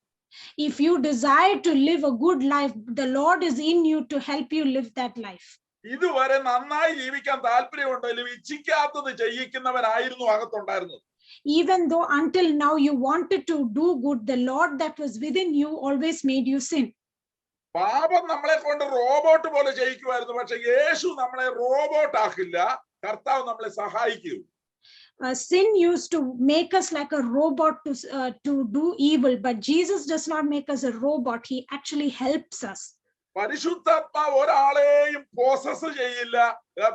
S2: If you desire to live a good life, the Lord is in you to help you live that life.
S1: ഇതുവരെ നന്നായി ജീവിക്കാൻ താല്പര്യമുണ്ടെങ്കിലും ഇച്ഛിക്കാത്തത് ചെയ്യിക്കുന്നവനായിരുന്നു അകത്തുണ്ടായിരുന്നത്.
S2: Even though until now you wanted to do good, the Lord that was within you always made you sin.
S1: പാപം നമ്മളെ കൊണ്ട് robot പോലെ ചെയ്യിക്കുമായിരുന്നു, പക്ഷെ യേശു നമ്മളെ robot ആക്കില്ല, കർത്താവ് നമ്മളെ സഹായിക്കൂ.
S2: Sin used to make us like a robot to do evil, but Jesus does not make us a robot. He actually helps us.
S1: പരിശുദ്ധാത്മാവ് ഒരാളെയും പോസസ് ചെയ്യില്ല,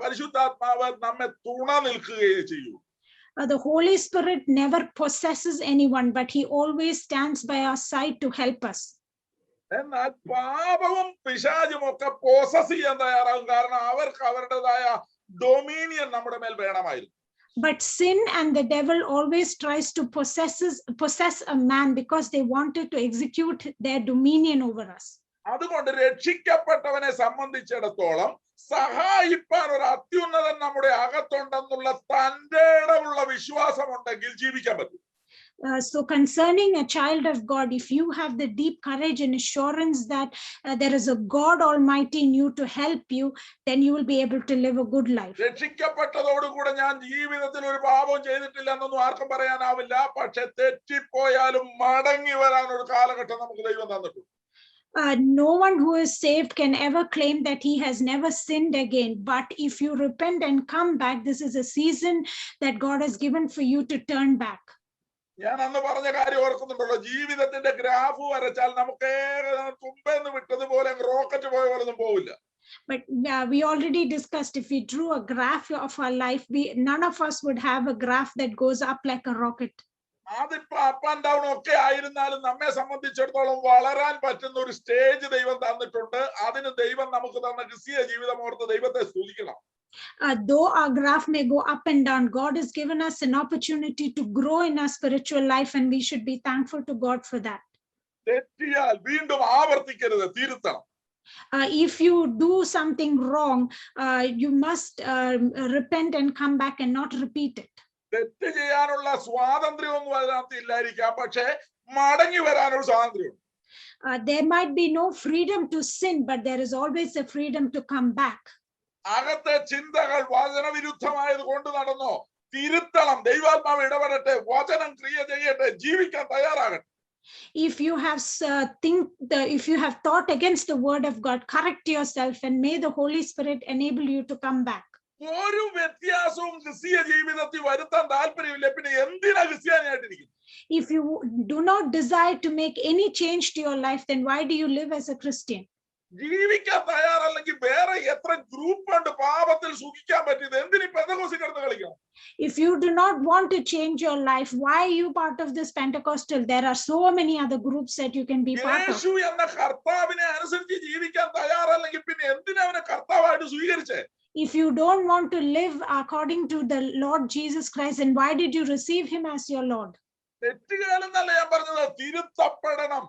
S1: പരിശുദ്ധാത്മാവ് നമ്മെ തുണ നിൽക്കുകയേ ചെയ്യൂ.
S2: The Holy Spirit never possesses anyone, but he always stands by our side to help us.
S1: എന്നാൽ പാപവും പിശാചും ഒക്കെ പോസസ് ചെയ്യാൻ തയ്യാറാകും, കാരണം അവർക്ക് അവരുടേതായ ഡൊമീനിയൻ നമ്മുടെ മേൽ വേണമായിരുന്നു.
S2: But sin and the devil always tries to possess a man because they wanted to execute their dominion over us.
S1: അതുകൊണ്ട് രക്ഷിക്കപ്പെട്ടവനെ സംബന്ധിച്ചിടത്തോളം സഹായിപ്പാൻ ഒരു അത്യുന്നതൻ നമ്മുടെ അകത്തുണ്ടെന്നുള്ള തന്റെ ഇടമുള്ള വിശ്വാസം ഉണ്ടെങ്കിൽ ജീവിക്കാൻ പറ്റും.
S2: So concerning a child of God, if you have the deep courage and assurance that there is a God Almighty in you to help you, then you will be able to live a good life.
S1: രക്ഷിക്കപ്പെട്ടതോടുകൂടെ ഞാൻ ജീവിതത്തിൽ ഒരു പാപം ചെയ്തിട്ടില്ല എന്നൊന്നും ആർക്കും പറയാനാവില്ല, പക്ഷെ തെറ്റിപ്പോയാലും മടങ്ങി വരാൻ ഒരു കാലഘട്ടം നമുക്ക് ദൈവം തന്നിട്ടുണ്ട്.
S2: No one who is saved can ever claim that he has never sinned again. But if you repent and come back, this is a season that God has given for you to turn back.
S1: ഞാൻ അന്ന് പറഞ്ഞ കാര്യം ഓർക്കുന്നുണ്ടല്ലോ, ജീവിതത്തിന്റെ graph വരച്ചാൽ നമുക്ക് തുമ്പെന്ന് വിട്ടതുപോലെ rocket പോയ പോലൊന്നും പോവില്ല.
S2: But we already discussed, if we drew a graph of our life, none of us would have a graph that goes up like a rocket.
S1: അതിപ്പോ അപ്പ് ആൻഡ് ഡൗൺ ഒക്കെ ആയിരുന്നാലും നമ്മെ സംബന്ധിച്ചിടത്തോളം വളരാൻ പറ്റുന്ന ഒരു സ്റ്റേജ് ദൈവം തന്നിട്ടുണ്ട്. അതിന് ദൈവം നമുക്ക് തന്ന ക്രിസ്തീയ ജീവിതം ഓർത്ത് ദൈവത്തെ സ്തുതിക്കണം.
S2: Though our graph may go up and down, God has given us an opportunity to grow in our spiritual life, and we should be thankful to God for that.
S1: തെറ്റിയാൽ വീണ്ടും ആവർത്തിക്കരുത്, തിരുത്തണം.
S2: If you do something wrong, you must repent and come back and not repeat it.
S1: തെറ്റ് ചെയ്യാനുള്ള സ്വാതന്ത്ര്യമൊന്നും അതിനകത്ത് ഇല്ലായിരിക്കാം, പക്ഷെ മടങ്ങി വരാനുള്ള സ്വാതന്ത്ര്യം.
S2: There might be no freedom to sin, but there is always a freedom to come back.
S1: അകത്തെ ചിന്തകൾ വചനവിരുദ്ധമായത് കൊണ്ട് നടന്നോ, തിരുത്തണം. ദൈവാത്മാവ് ഇടപെടട്ടെ, വചനം ക്രിയ ചെയ്യട്ടെ, ജീവിക്കാൻ തയ്യാറാകട്ടെ.
S2: If you have thought against the word of God, correct yourself, and may the Holy Spirit enable you to come back.
S1: ഒരു വ്യത്യാസവും ക്രിസ്തീയ ജീവിതത്തിൽ വരുത്താൻ താല്പര്യമില്ല, പിന്നെ എന്തിനാ ക്രിസ്ത്യാനിയായിട്ടിരിക്കും?
S2: If you do not desire to make any change to your life, then why do you live as a Christian?
S1: ജീവിക്കാൻ തയ്യാറല്ലെങ്കിൽ വേറെ എത്ര ഗ്രൂപ്പ് ഉണ്ട് പാപത്തിൽ സുഖിക്കാൻ പറ്റിയത്? എന്തിനീ പെന്തക്കോസ്തിൽ കിടന്ന് കളിക്കണം?
S2: If you do not want to change your life, why are you part of this Pentecostal? There are so many other groups that you can be part of.
S1: യേശു എന്ന കർത്താവിനെ അനുസരിച്ച് ജീവിക്കാൻ തയ്യാറല്ലെങ്കിൽ പിന്നെ എന്തിനാ അവനെ കർത്താവായിട്ട് സ്വീകരിച്ചേ?
S2: If you don't want to live according to the Lord Jesus Christ, then why did you receive him as your Lord?
S1: തെറ്റുകാലെന്നല്ല ഞാൻ പറഞ്ഞത്, തിരുത്തപ്പെടണം.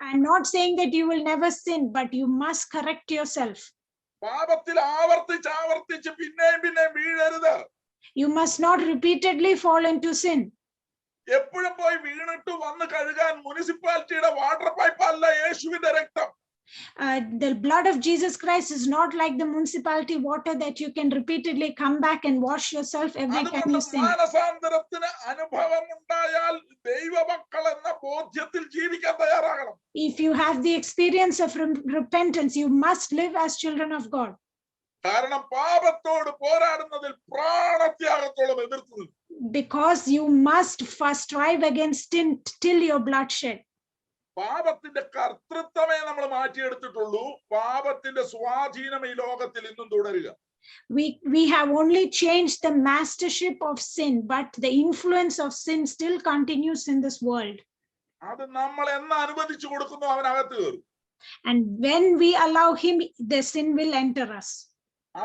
S2: I'm not saying that you will never sin, but you must correct yourself.
S1: പാപത്തിൽ ആവർത്തിച്ച് പിന്നെയും വീഴരുത്.
S2: You must not repeatedly fall into sin.
S1: എപ്പോഴും പോയി വീണിട്ട് വന്ന് കഴുകാൻ മുനിസിപ്പാലിറ്റിയുടെ വാട്ടർ പൈപ്പ് അല്ല യേശുവിന്റെ രക്തം.
S2: The blood of Jesus Christ is not like the municipality water that you can repeatedly come back and wash yourself every time you sin.
S1: മാനസാന്തരത്തിന് അനുഭവം ഉണ്ടായാൽ ദൈവമക്കൾ എന്ന ബോധ്യത്തിൽ ജീവിക്കാൻ തയ്യാറാകണം.
S2: If you have the experience of repentance, you must live as children of God.
S1: കാരണം പാപത്തോട് പോരാടുന്നതിൽ പ്രാണത്യാഗത്തോളം എതിർത്തു നിൽക്കും.
S2: Because you must first strive against sin till your blood shed.
S1: പാപത്തിന്റെ കർത്തൃത്വമേ നമ്മൾ മാറ്റിയെടുത്തിട്ടുള്ളൂ. പാപത്തിന്റെ സ്വാധീനം ഈ ലോകത്തിൽ ഇന്നും തുടരുക.
S2: We have only changed the mastership of sin, but the influence of sin still continues in this world.
S1: അത് നമ്മൾ എന്ന് അനുവദിച്ചു കൊടുക്കുന്നു അവനകത്ത് കയറും.
S2: And when we allow him, the sin will enter us.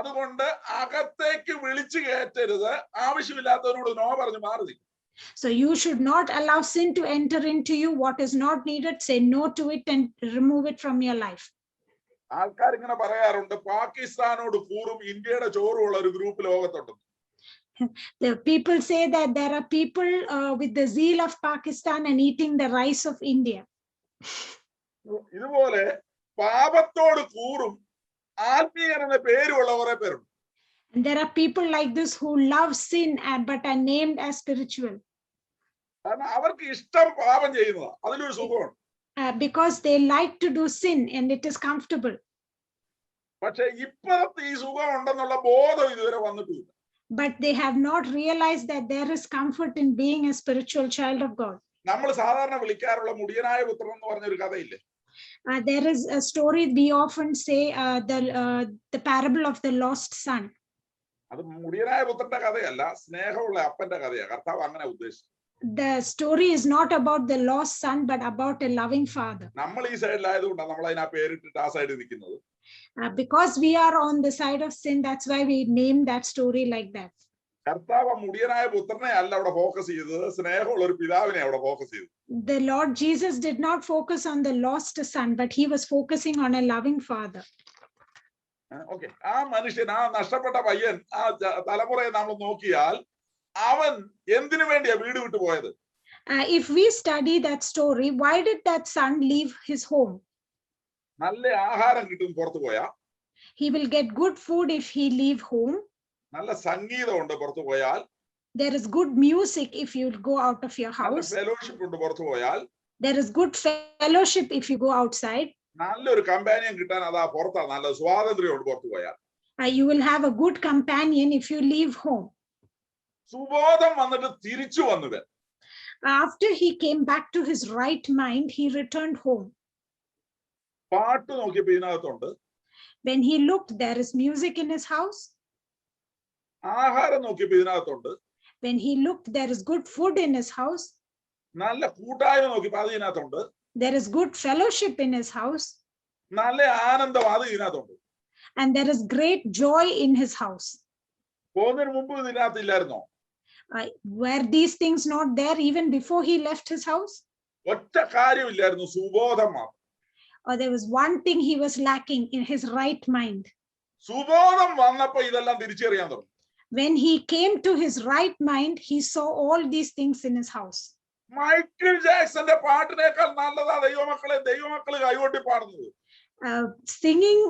S1: അതുകൊണ്ട് അകത്തേക്ക് വിളിച്ചു കയറ്റരുത്. ആവശ്യമില്ലാത്തവരോട് നോ പറഞ്ഞു മാറി.
S2: So you should not allow sin to enter into you. What is not needed, say no to it and remove it from your life.
S1: ആൾക്കാർ ഇങ്ങനെ പറയാറുണ്ട്, പാകിസ്ഥാനോട് കൂറും ഇന്ത്യയുടെ ചോറും ഉള്ള ഒരു group ലോകത്തുണ്ട്.
S2: The people say that there are people with the zeal of Pakistan and eating the rice of India.
S1: ഇതുപോലെ പാപത്തോട് കൂറും ആത്മീയൻ എന്ന പേരുള്ള കുറെ പേരുണ്ട്.
S2: And there are people like this who love sin but are named as spiritual.
S1: കാരണം അവർക്ക് ഇഷ്ടം പാപം ചെയ്യുന്നതാ, അതിലൊരു സുഖമാണ്.
S2: Because they like to do sin and it is comfortable.
S1: പക്ഷെ ഇപ്പോഴത്തെ ഈ സുഖം ഉണ്ടെന്നുള്ള ബോധം ഇതുവരെ വന്നിട്ടില്ല.
S2: But they have not realized that there is comfort in being a spiritual child of God.
S1: നമ്മൾ സാധാരണ വിളിക്കാറുള്ള മുടിയനായ പുത്രൻ എന്ന് പറഞ്ഞൊരു കഥയില്ലേ?
S2: There is a story we often say, the parable of the lost son.
S1: അത് മുടിയനായ പുത്രന്റെ കഥയല്ല, സ്നേഹമുള്ള അപ്പന്റെ കഥയാ. കർത്താവ് അങ്ങനെ ഉദ്ദേശിച്ചു.
S2: The story is not about the lost son, but about a loving father.
S1: നമ്മൾ ഈ സൈഡിലായതുകൊണ്ടാണ് നമ്മൾ അതിനാ പേരിട്ടിട്ട് ആ സൈഡിൽ നിൽക്കുന്നത്.
S2: Because we are on the side of sin, that's why we named that story like that.
S1: കർത്താവ് മുടിയനായ പുത്രനെ അല്ല അവിടെ ഫോക്കസ് ചെയ്തത്, സ്നേഹമുള്ള ഒരു പിതാവിനെ അവിടെ ഫോക്കസ് ചെയ്തു.
S2: The Lord Jesus did not focus on the lost son, but he was focusing on a loving father.
S1: Okay, ആ മനുഷ്യൻ, ആ നഷ്ടപ്പെട്ട പയ്യൻ, ആ തലമുറയെ നമ്മൾ നോക്കിയാൽ അവൻ എന്തിനു വേണ്ടിയാ വീട് വിട്ടു പോയത്?
S2: If we study that story, why did that son leave his home?
S1: നല്ല ആഹാരം കിട്ടും പുറത്തു പോയാ.
S2: He will get good food if he leave home.
S1: നല്ല സംഗീതം ഉണ്ട് പുറത്തു പോയാൽ.
S2: There is good music if you go out of your house.
S1: Fellowship ഉണ്ട് പുറത്തു പോയാൽ.
S2: There is good fellowship if you go outside.
S1: നല്ലൊരു കമ്പാനിയൻ കിട്ടാൻ അതാ പുറത്താ നല്ല സ്വാതന്ത്ര്യം ഉണ്ട് പുറത്തു പോയാൽ.
S2: You will have a good companion if you leave home.
S1: സുബോധം വന്നിട്ട് തിരിച്ചു വന്നത്.
S2: After he came back to his right mind, he returned home.
S1: പാട്ട് നോക്കിയപ്പോ ഇതിനകത്തുണ്ട്,
S2: When he looked, there is music in his house.
S1: ആഹാരം നോക്കിയപ്പോ ഇതിനകത്തുണ്ട്.
S2: When he looked, there is good food in his house.
S1: നല്ല കൂട്ടായ്മ നോക്കിയപ്പോ അത് ഇതിനകത്തുണ്ട്.
S2: There is good fellowship in his house.
S1: നല്ല ആനന്ദം അത് ഇതിനകത്തുണ്ട്.
S2: And there is great joy in his house.
S1: പോകുന്നതിന് മുമ്പ് ഇതിനകത്തില്ലായിരുന്നോ?
S2: Were these things not there even before he left his house?
S1: ഒറ്റ കാര്യമില്ലായിരുന്നു, സുബോധം മാത്രം.
S2: Or there was one thing he was lacking in his right mind.
S1: സുബോധം വന്നപ്പോ ഇതെല്ലാം തിരിച്ചറിയാൻ തുടങ്ങി.
S2: When he came to his right mind, he saw all these things in his house.
S1: Michael ജാക്സന്റെ പാട്ടിനേക്കാൾ നല്ലതാ ദൈവമക്കള് കൈകൊട്ടി പാടുന്നത്.
S2: Singing,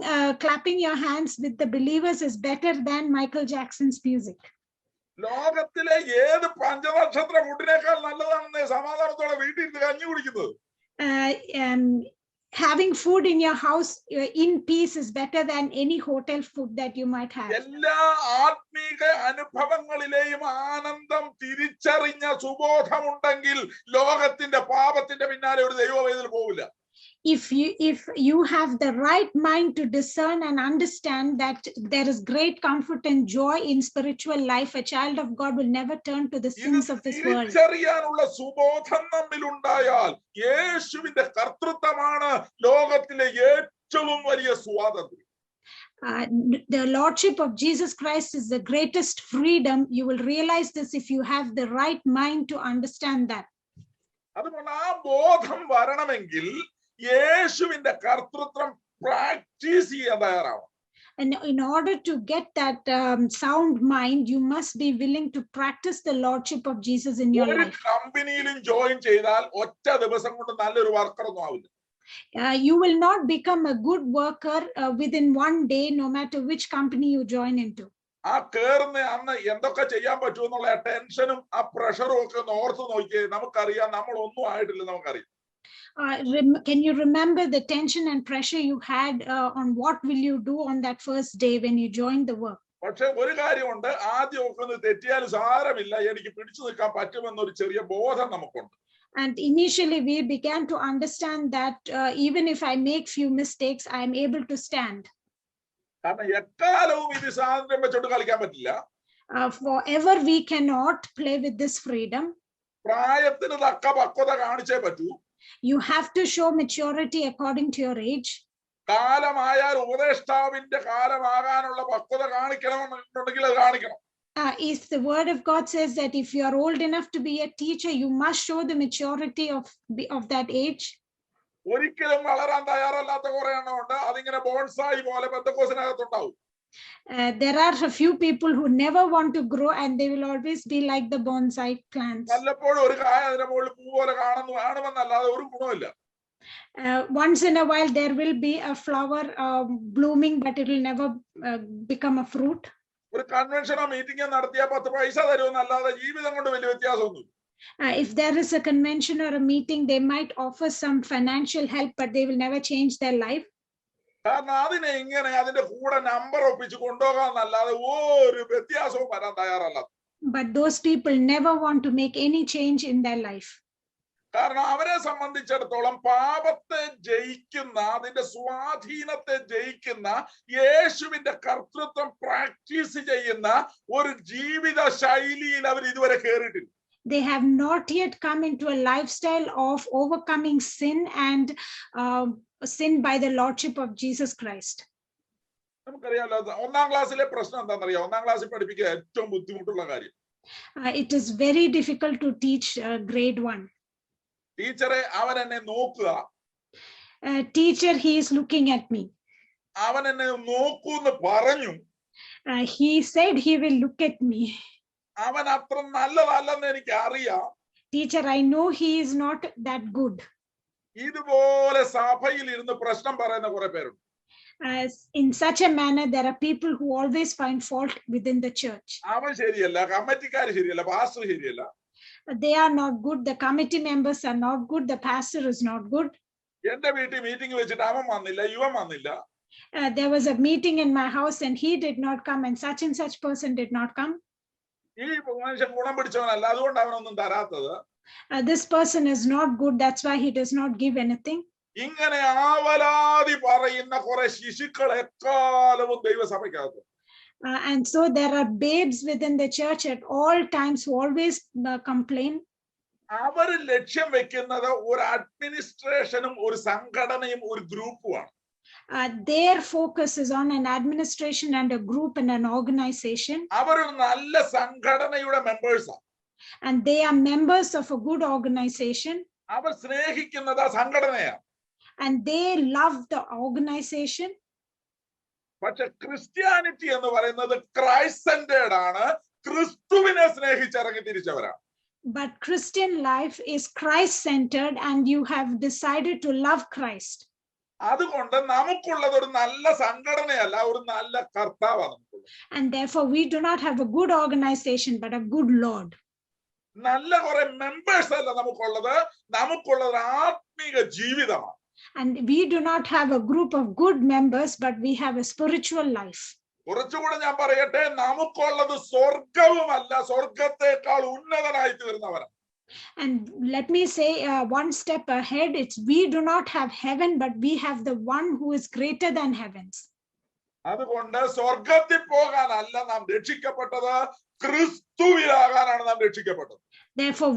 S2: clapping your hands with the believers is better than Michael Jackson's music.
S1: ലോകത്തിലെ ഏത് പഞ്ചനക്ഷത്ര ഫുഡിനേക്കാൾ നല്ലതാണെന്ന് സമാധാനത്തോടെ വീട്ടിൽ ഇരുന്ന് കഞ്ഞി കുടിക്കുന്നത്.
S2: Having food in your house in peace is better than any hotel food that you might have.
S1: എല്ലാ ആത്മീക അനുഭവങ്ങളിലെയും ആനന്ദം തിരിച്ചറിഞ്ഞ സുബോധമുണ്ടെങ്കിൽ ലോകത്തിന്റെ പാപത്തിന്റെ പിന്നാലെ ഒരു ദൈവവേദന പോവില്ല.
S2: If you have the right mind to discern and understand that there is great comfort and joy in spiritual life, a child of God will never turn to the sins of this world.
S1: തിരിച്ചറിയാനുള്ള സുബോധം നമ്മിലുണ്ടായാൽ യേശുവിന്റെ കർത്തൃത്വമാണ് ലോകത്തിലെ ഏറ്റവും വലിയ സ്വാതന്ത്ര്യം.
S2: The lordship of Jesus Christ is the greatest freedom. You will realize this if you have the right mind to understand that.
S1: അതുകൊണ്ട് ആ ബോധം വരണമെങ്കിൽ യേശുവിന്റെ കർത്തൃത്വം പ്രാക്ടീസ് ചെയ്യാൻ തയ്യാറാവണം.
S2: And in order to get that sound mind, you must be willing to practice the lordship of Jesus in your life.
S1: ഒരു കമ്പനിയിലും join ചെയ്താൽ ഒറ്റ ദിവസം കൊണ്ട് നല്ലൊരു വർക്കർ ഒന്നും ആവില്ല.
S2: You will not become a good worker within one day, no matter which company you join into.
S1: ആ കേറുന്ന അന്ന് എന്തൊക്കെ ചെയ്യാൻ പറ്റുമെന്നുള്ള ടെൻഷനും ആ പ്രഷറും ഒക്കെ ഒന്ന് ഓർത്ത് നോക്കിയേ. നമുക്കറിയാം നമ്മൾ ഒന്നും ആയിട്ടില്ല, നമുക്കറിയാം.
S2: Can you remember the tension and pressure you had on what will you do on that first day when you joined the work?
S1: പക്ഷെ ഒരു കാര്യമുണ്ട്, ആദ്യം ഒക്കെ ഒന്ന് തെറ്റിയാൽ സാരമില്ല, എനിക്ക് പിടിച്ചു നിൽക്കാൻ പറ്റുമെന്നൊരു ചെറിയ ബോധം നമുക്കുണ്ട്.
S2: And initially we began to understand that even if I make few mistakes, I am able to stand.
S1: കാരണം എക്കാലവും ഇത് സ്വാതന്ത്ര്യം വെച്ചോണ്ട് കളിക്കാൻ പറ്റില്ല.
S2: Forever we cannot play with this freedom.
S1: പ്രായത്തിന് തക്ക പക്വത കാണിച്ചേ പറ്റൂ.
S2: You have to show maturity according to your age.
S1: കാലമായാൽ ഉപദേഷ്ടാവിന്റെ കാലമാകാനുള്ള പക്വത കാണിക്കണമെന്നുണ്ടെങ്കിൽ അത് കാണിക്കണം.
S2: If the word of God says that if you are old enough to be a teacher, you must show the maturity of that age.
S1: ഒരിക്കലും വളരാൻ തയ്യാറല്ലാത്ത കുറെ എണ്ണമുണ്ട്, അതിങ്ങനെ bonsai പോലെ പെന്തക്കോസിനകത്തുണ്ടാവും.
S2: There are a few people who never want to grow and they will always be like the bonsai plants.
S1: വല്ലപ്പോഴും ഒരു കായ അതിന്റെ മുകളിൽ പൂ പോലെ കാണുമെന്നല്ലാതെ ഒരു ഗുണമില്ല.
S2: Once in a while there will be a flower blooming, but it will never become a fruit.
S1: ഒരു കൺവെൻഷനോ മീറ്റിംഗോ നടത്തിയാൽ 10 പൈസ തരുമെന്നല്ലാതെ ജീവിതം കൊണ്ട് വലിയ വ്യത്യാസമൊന്നുമില്ല.
S2: If there is a convention or a meeting, they might offer some financial help, but they will never change their life.
S1: കാരണം അതിനെ ഇങ്ങനെ അതിന്റെ കൂടെ നമ്പർ ഒപ്പിച്ച് കൊണ്ടുപോകാന്നല്ലാതെ ഒരു വ്യത്യാസവും വരാൻ തയ്യാറല്ല.
S2: But those people never want to make any change in their life.
S1: കാരണം അവരെ സംബന്ധിച്ചിടത്തോളം പാപത്തെ ജയിക്കുന്ന, അതിന്റെ സ്വാധീനത്തെ ജയിക്കുന്ന, യേശുവിന്റെ കർത്തൃത്വം പ്രാക്ടീസ് ചെയ്യുന്ന ഒരു ജീവിത ശൈലിയിൽ അവർ ഇതുവരെ കേറിയിട്ടില്ല.
S2: They have not yet come into a lifestyle of overcoming sin and sin by the lordship of Jesus Christ.
S1: നമുക്കറിയാലോ, 1ാം ക്ലാസ്സിലെ പ്രശ്നം എന്താണെന്നറിയാം? 1ാം ക്ലാസ്സിൽ പഠിപ്പിക്കുക ഏറ്റവും ബുദ്ധിമുട്ടുള്ള കാര്യം.
S2: It is very difficult to teach grade 1.
S1: ടീച്ചറെ അവൻ എന്നെ നോക്കുക.
S2: Teacher, he is looking at me.
S1: അവൻ എന്നെ നോക്കൂന്ന് പറഞ്ഞു.
S2: He said he will look at me.
S1: അവൻ അത്ര നല്ലതല്ലെന്ന് എനിക്ക് അറിയാം.
S2: Teacher, I know he is not that good.
S1: ഇതുപോലെ സഭയിൽ ഇരുന്ന് പ്രശ്നം പറയുന്ന കുറെ പേരുണ്ട്.
S2: In such a manner, there are people who always find fault within the church.
S1: അവൻ ശരിയല്ല, കമ്മിറ്റിക്കാർ ശരിയല്ല, പാസ്റ്റർ ശരിയല്ല.
S2: They are not good. The committee members are not good. The pastor is not good.
S1: എന്റെ വീട്ടിൽ മീറ്റിംഗ് വെച്ചിട്ട് അവൻ വന്നില്ല, ഇവൻ വന്നില്ല.
S2: There was a meeting in my house and he did not come and such person did not come.
S1: ഈ മനുഷ്യൻ ഗുണം പിടിച്ചവനല്ല, അതുകൊണ്ട് അവനൊന്നും തരാത്തത്.
S2: This person is not good. That's why he does not give anything.
S1: ഇങ്ങനെ ആവലാതി പറയുന്ന കുറെ ശിശുക്കൾ എക്കാലവും ദൈവസഭയ്ക്കകത്ത്.
S2: And so there are babes within the church at all times who always complain.
S1: അവർ ലക്ഷ്യം വെക്കുന്നത് ഒരു അഡ്മിനിസ്ട്രേഷനും ഒരു സംഘടനയും ഒരു ഗ്രൂപ്പുമാണ്.
S2: Their focus is on an administration and a group and an organization.
S1: അവരൊരു നല്ല സംഘടനയുടെ മെമ്പേഴ്സാണ്.
S2: And they are members of a good organization.
S1: അവർ സ്നേഹിക്കുന്നത് ആ സംഘടനയാണ്.
S2: And they love the organization.
S1: പക്ഷെ ക്രിസ്ത്യാനിറ്റി എന്ന് പറയുന്നത് ക്രൈസ്റ്റ് സെന്റേർഡ് ആണ്. ക്രിസ്തുവിനെ സ്നേഹിച്ചിറങ്ങി തിരിച്ചവരാണ്.
S2: But Christian life is Christ-centered, and you have decided to love Christ.
S1: അതുകൊണ്ട് നമുക്കുള്ളത് ഒരു നല്ല സംഘടനയല്ല, ഒരു നല്ല കർത്താവാണ് നമുക്കുള്ളത്.
S2: And therefore we do not have a good organization, but a good Lord.
S1: നല്ല കുറെ മെമ്പേഴ്സ് അല്ല നമുക്കുള്ളത്, നമുക്കുള്ളത് ആത്മീക ജീവിതമാണ്.
S2: And we do not have a group of good members, but we have a spiritual life.
S1: കുറച്ചുകൂടെ ഞാൻ പറയട്ടെ, നമുക്കുള്ളത് സ്വർഗവുമല്ല, സ്വർഗത്തെക്കാൾ ഉന്നതനായി തീർന്നവരാണ്.
S2: And let me say one step ahead, it's we do not have heaven, but we have the one who is greater than heavens.
S1: അതുകൊണ്ട് സ്വർഗത്തിൽ പോകാനല്ല നാം രക്ഷിക്കപ്പെട്ടത്, ക്രിസ്തുവിലാകാനാണ് നാം രക്ഷിക്കപ്പെട്ടത്.
S2: Therefore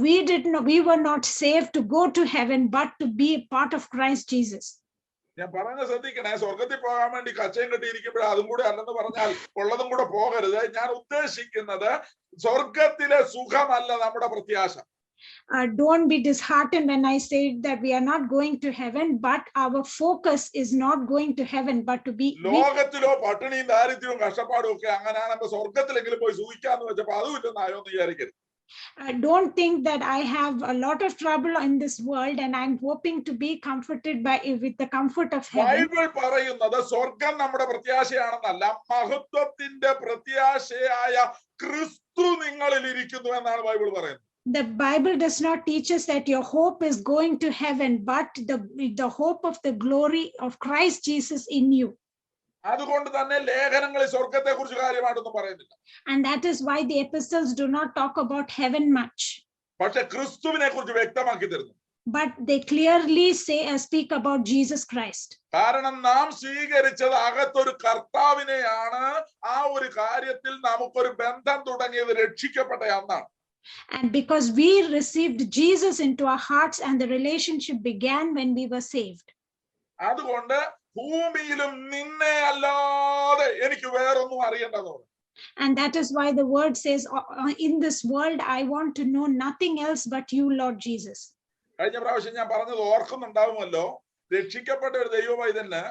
S2: we were not saved to go to heaven, but to be a part of Christ Jesus.
S1: ഞാൻ പറഞ്ഞ ശ്രദ്ധിക്കണേ, സ്വർഗത്തിൽ പോകാൻ വേണ്ടി കച്ചയും കെട്ടിയിരിക്കുമ്പോഴേ അതും കൂടെ അല്ലെന്ന് പറഞ്ഞാൽ ഉള്ളതും കൂടെ പോകരുത്. ഞാൻ ഉദ്ദേശിക്കുന്നത് സ്വർഗത്തിലെ സുഖമല്ല നമ്മുടെ പ്രത്യാശ.
S2: Don't be disheartened when I say that we are not going to heaven, but our focus is not going to heaven, but to be.
S1: ലോകത്തിലോ പട്ടിണിയും ദാരിദ്ര്യവും കഷ്ടപ്പാടും ഒക്കെ അങ്ങനെയാണ് സ്വർഗത്തിലെങ്കിലും പോയി സൂഹിക്കാന്ന് വെച്ചപ്പോ അതും ഇല്ലെന്നായോ എന്ന് വിചാരിക്കരുത്.
S2: Don't think that I have a lot of trouble in this world and I'm hoping to be comforted with the comfort of heaven.
S1: Bible പറയുന്നത് സ്വർഗം നമ്മുടെ പ്രത്യാശയാണെന്നല്ല, മഹത്വത്തിന്റെ പ്രത്യാശയായ ക്രിസ്തു നിങ്ങളിൽ ഇരിക്കുന്നു എന്നാണ് ബൈബിൾ പറയുന്നത്.
S2: The Bible does not teach us that your hope is going to heaven, but the hope of the glory of Christ Jesus in you.
S1: അതുകൊണ്ട് തന്നെ ലേഖനങ്ങളിൽ സ്വർഗത്തെ കുറിച്ച് കാര്യമായിട്ടൊന്നും പറയുന്നില്ല.
S2: And that is why the epistles do not talk about heaven much.
S1: പക്ഷെ ക്രിസ്തുവിനെ കുറിച്ച് വ്യക്തമാക്കി തരുന്നു.
S2: But they clearly speak about Jesus Christ.
S1: കാരണം നാം സ്വീകരിച്ചത് അകത്തൊരു കർത്താവിനെയാണ്. ആ ഒരു കാര്യത്തിൽ നമുക്കൊരു ബന്ധം തുടങ്ങിയത് രക്ഷിക്കപ്പെട്ട അന്നാണ്.
S2: And because we received Jesus into our hearts, and the relationship began when we were saved.
S1: അതുകൊണ്ട് ഭൂമിയിലും നിന്നെ അല്ലാതെ എനിക്ക് വേറൊന്നും അറിയേണ്ടതോ.
S2: And that is why the word says, in this world I want to know nothing else but you, Lord Jesus.
S1: കഴിഞ്ഞ പ്രാവശ്യം ഞാൻ പറഞ്ഞത് ഓർക്കുന്നുണ്ടാവുമല്ലോ, രക്ഷിക്കപ്പെട്ട ഒരു ദൈവവൈതന്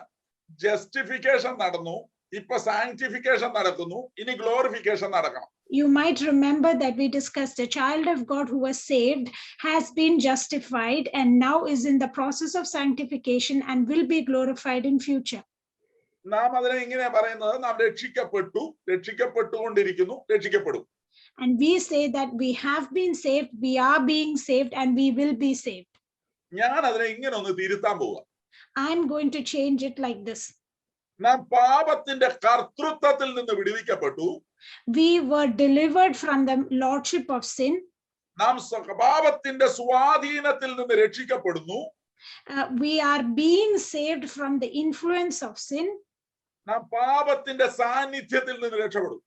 S1: ജസ്റ്റിഫിക്കേഷൻ നടന്നു, ഇപ്പൊ സാങ്ക്ടിഫിക്കേഷൻ നടക്കുന്നു, ഇനി ഗ്ലോറിഫിക്കേഷൻ നടക്കണം.
S2: You might remember that we discussed a child of God who was saved, has been justified, and now is in the process of sanctification and will be glorified in future.
S1: നാം അതിനെ ഇങ്ങനെ പറയുന്നത്, നാം രക്ഷിക്കപ്പെട്ടു, രക്ഷിക്കപ്പെട്ടുകൊണ്ടിരിക്കുന്നു, രക്ഷിക്കപ്പെടും.
S2: And we say that we have been saved, we are being saved, and we will be saved.
S1: ഞാൻ അതിനെ ഇങ്ങനെ ഒന്ന് തിരുത്താൻ പോവാ.
S2: I'm going to change it like this.
S1: നാം പാപത്തിന്റെ കർത്തൃത്വത്തിൽ നിന്ന് വിടുവിക്കപ്പെട്ടു.
S2: We were delivered from the lordship of sin.
S1: നാം പാപത്തിന്റെ സ്വാധീനത്തിൽ നിന്ന് രക്ഷിക്കപ്പെടുന്നു.
S2: We are being saved from the influence of sin.
S1: നാം പാപത്തിന്റെ സാന്നിധ്യത്തിൽ നിന്ന് രക്ഷപ്പെടും.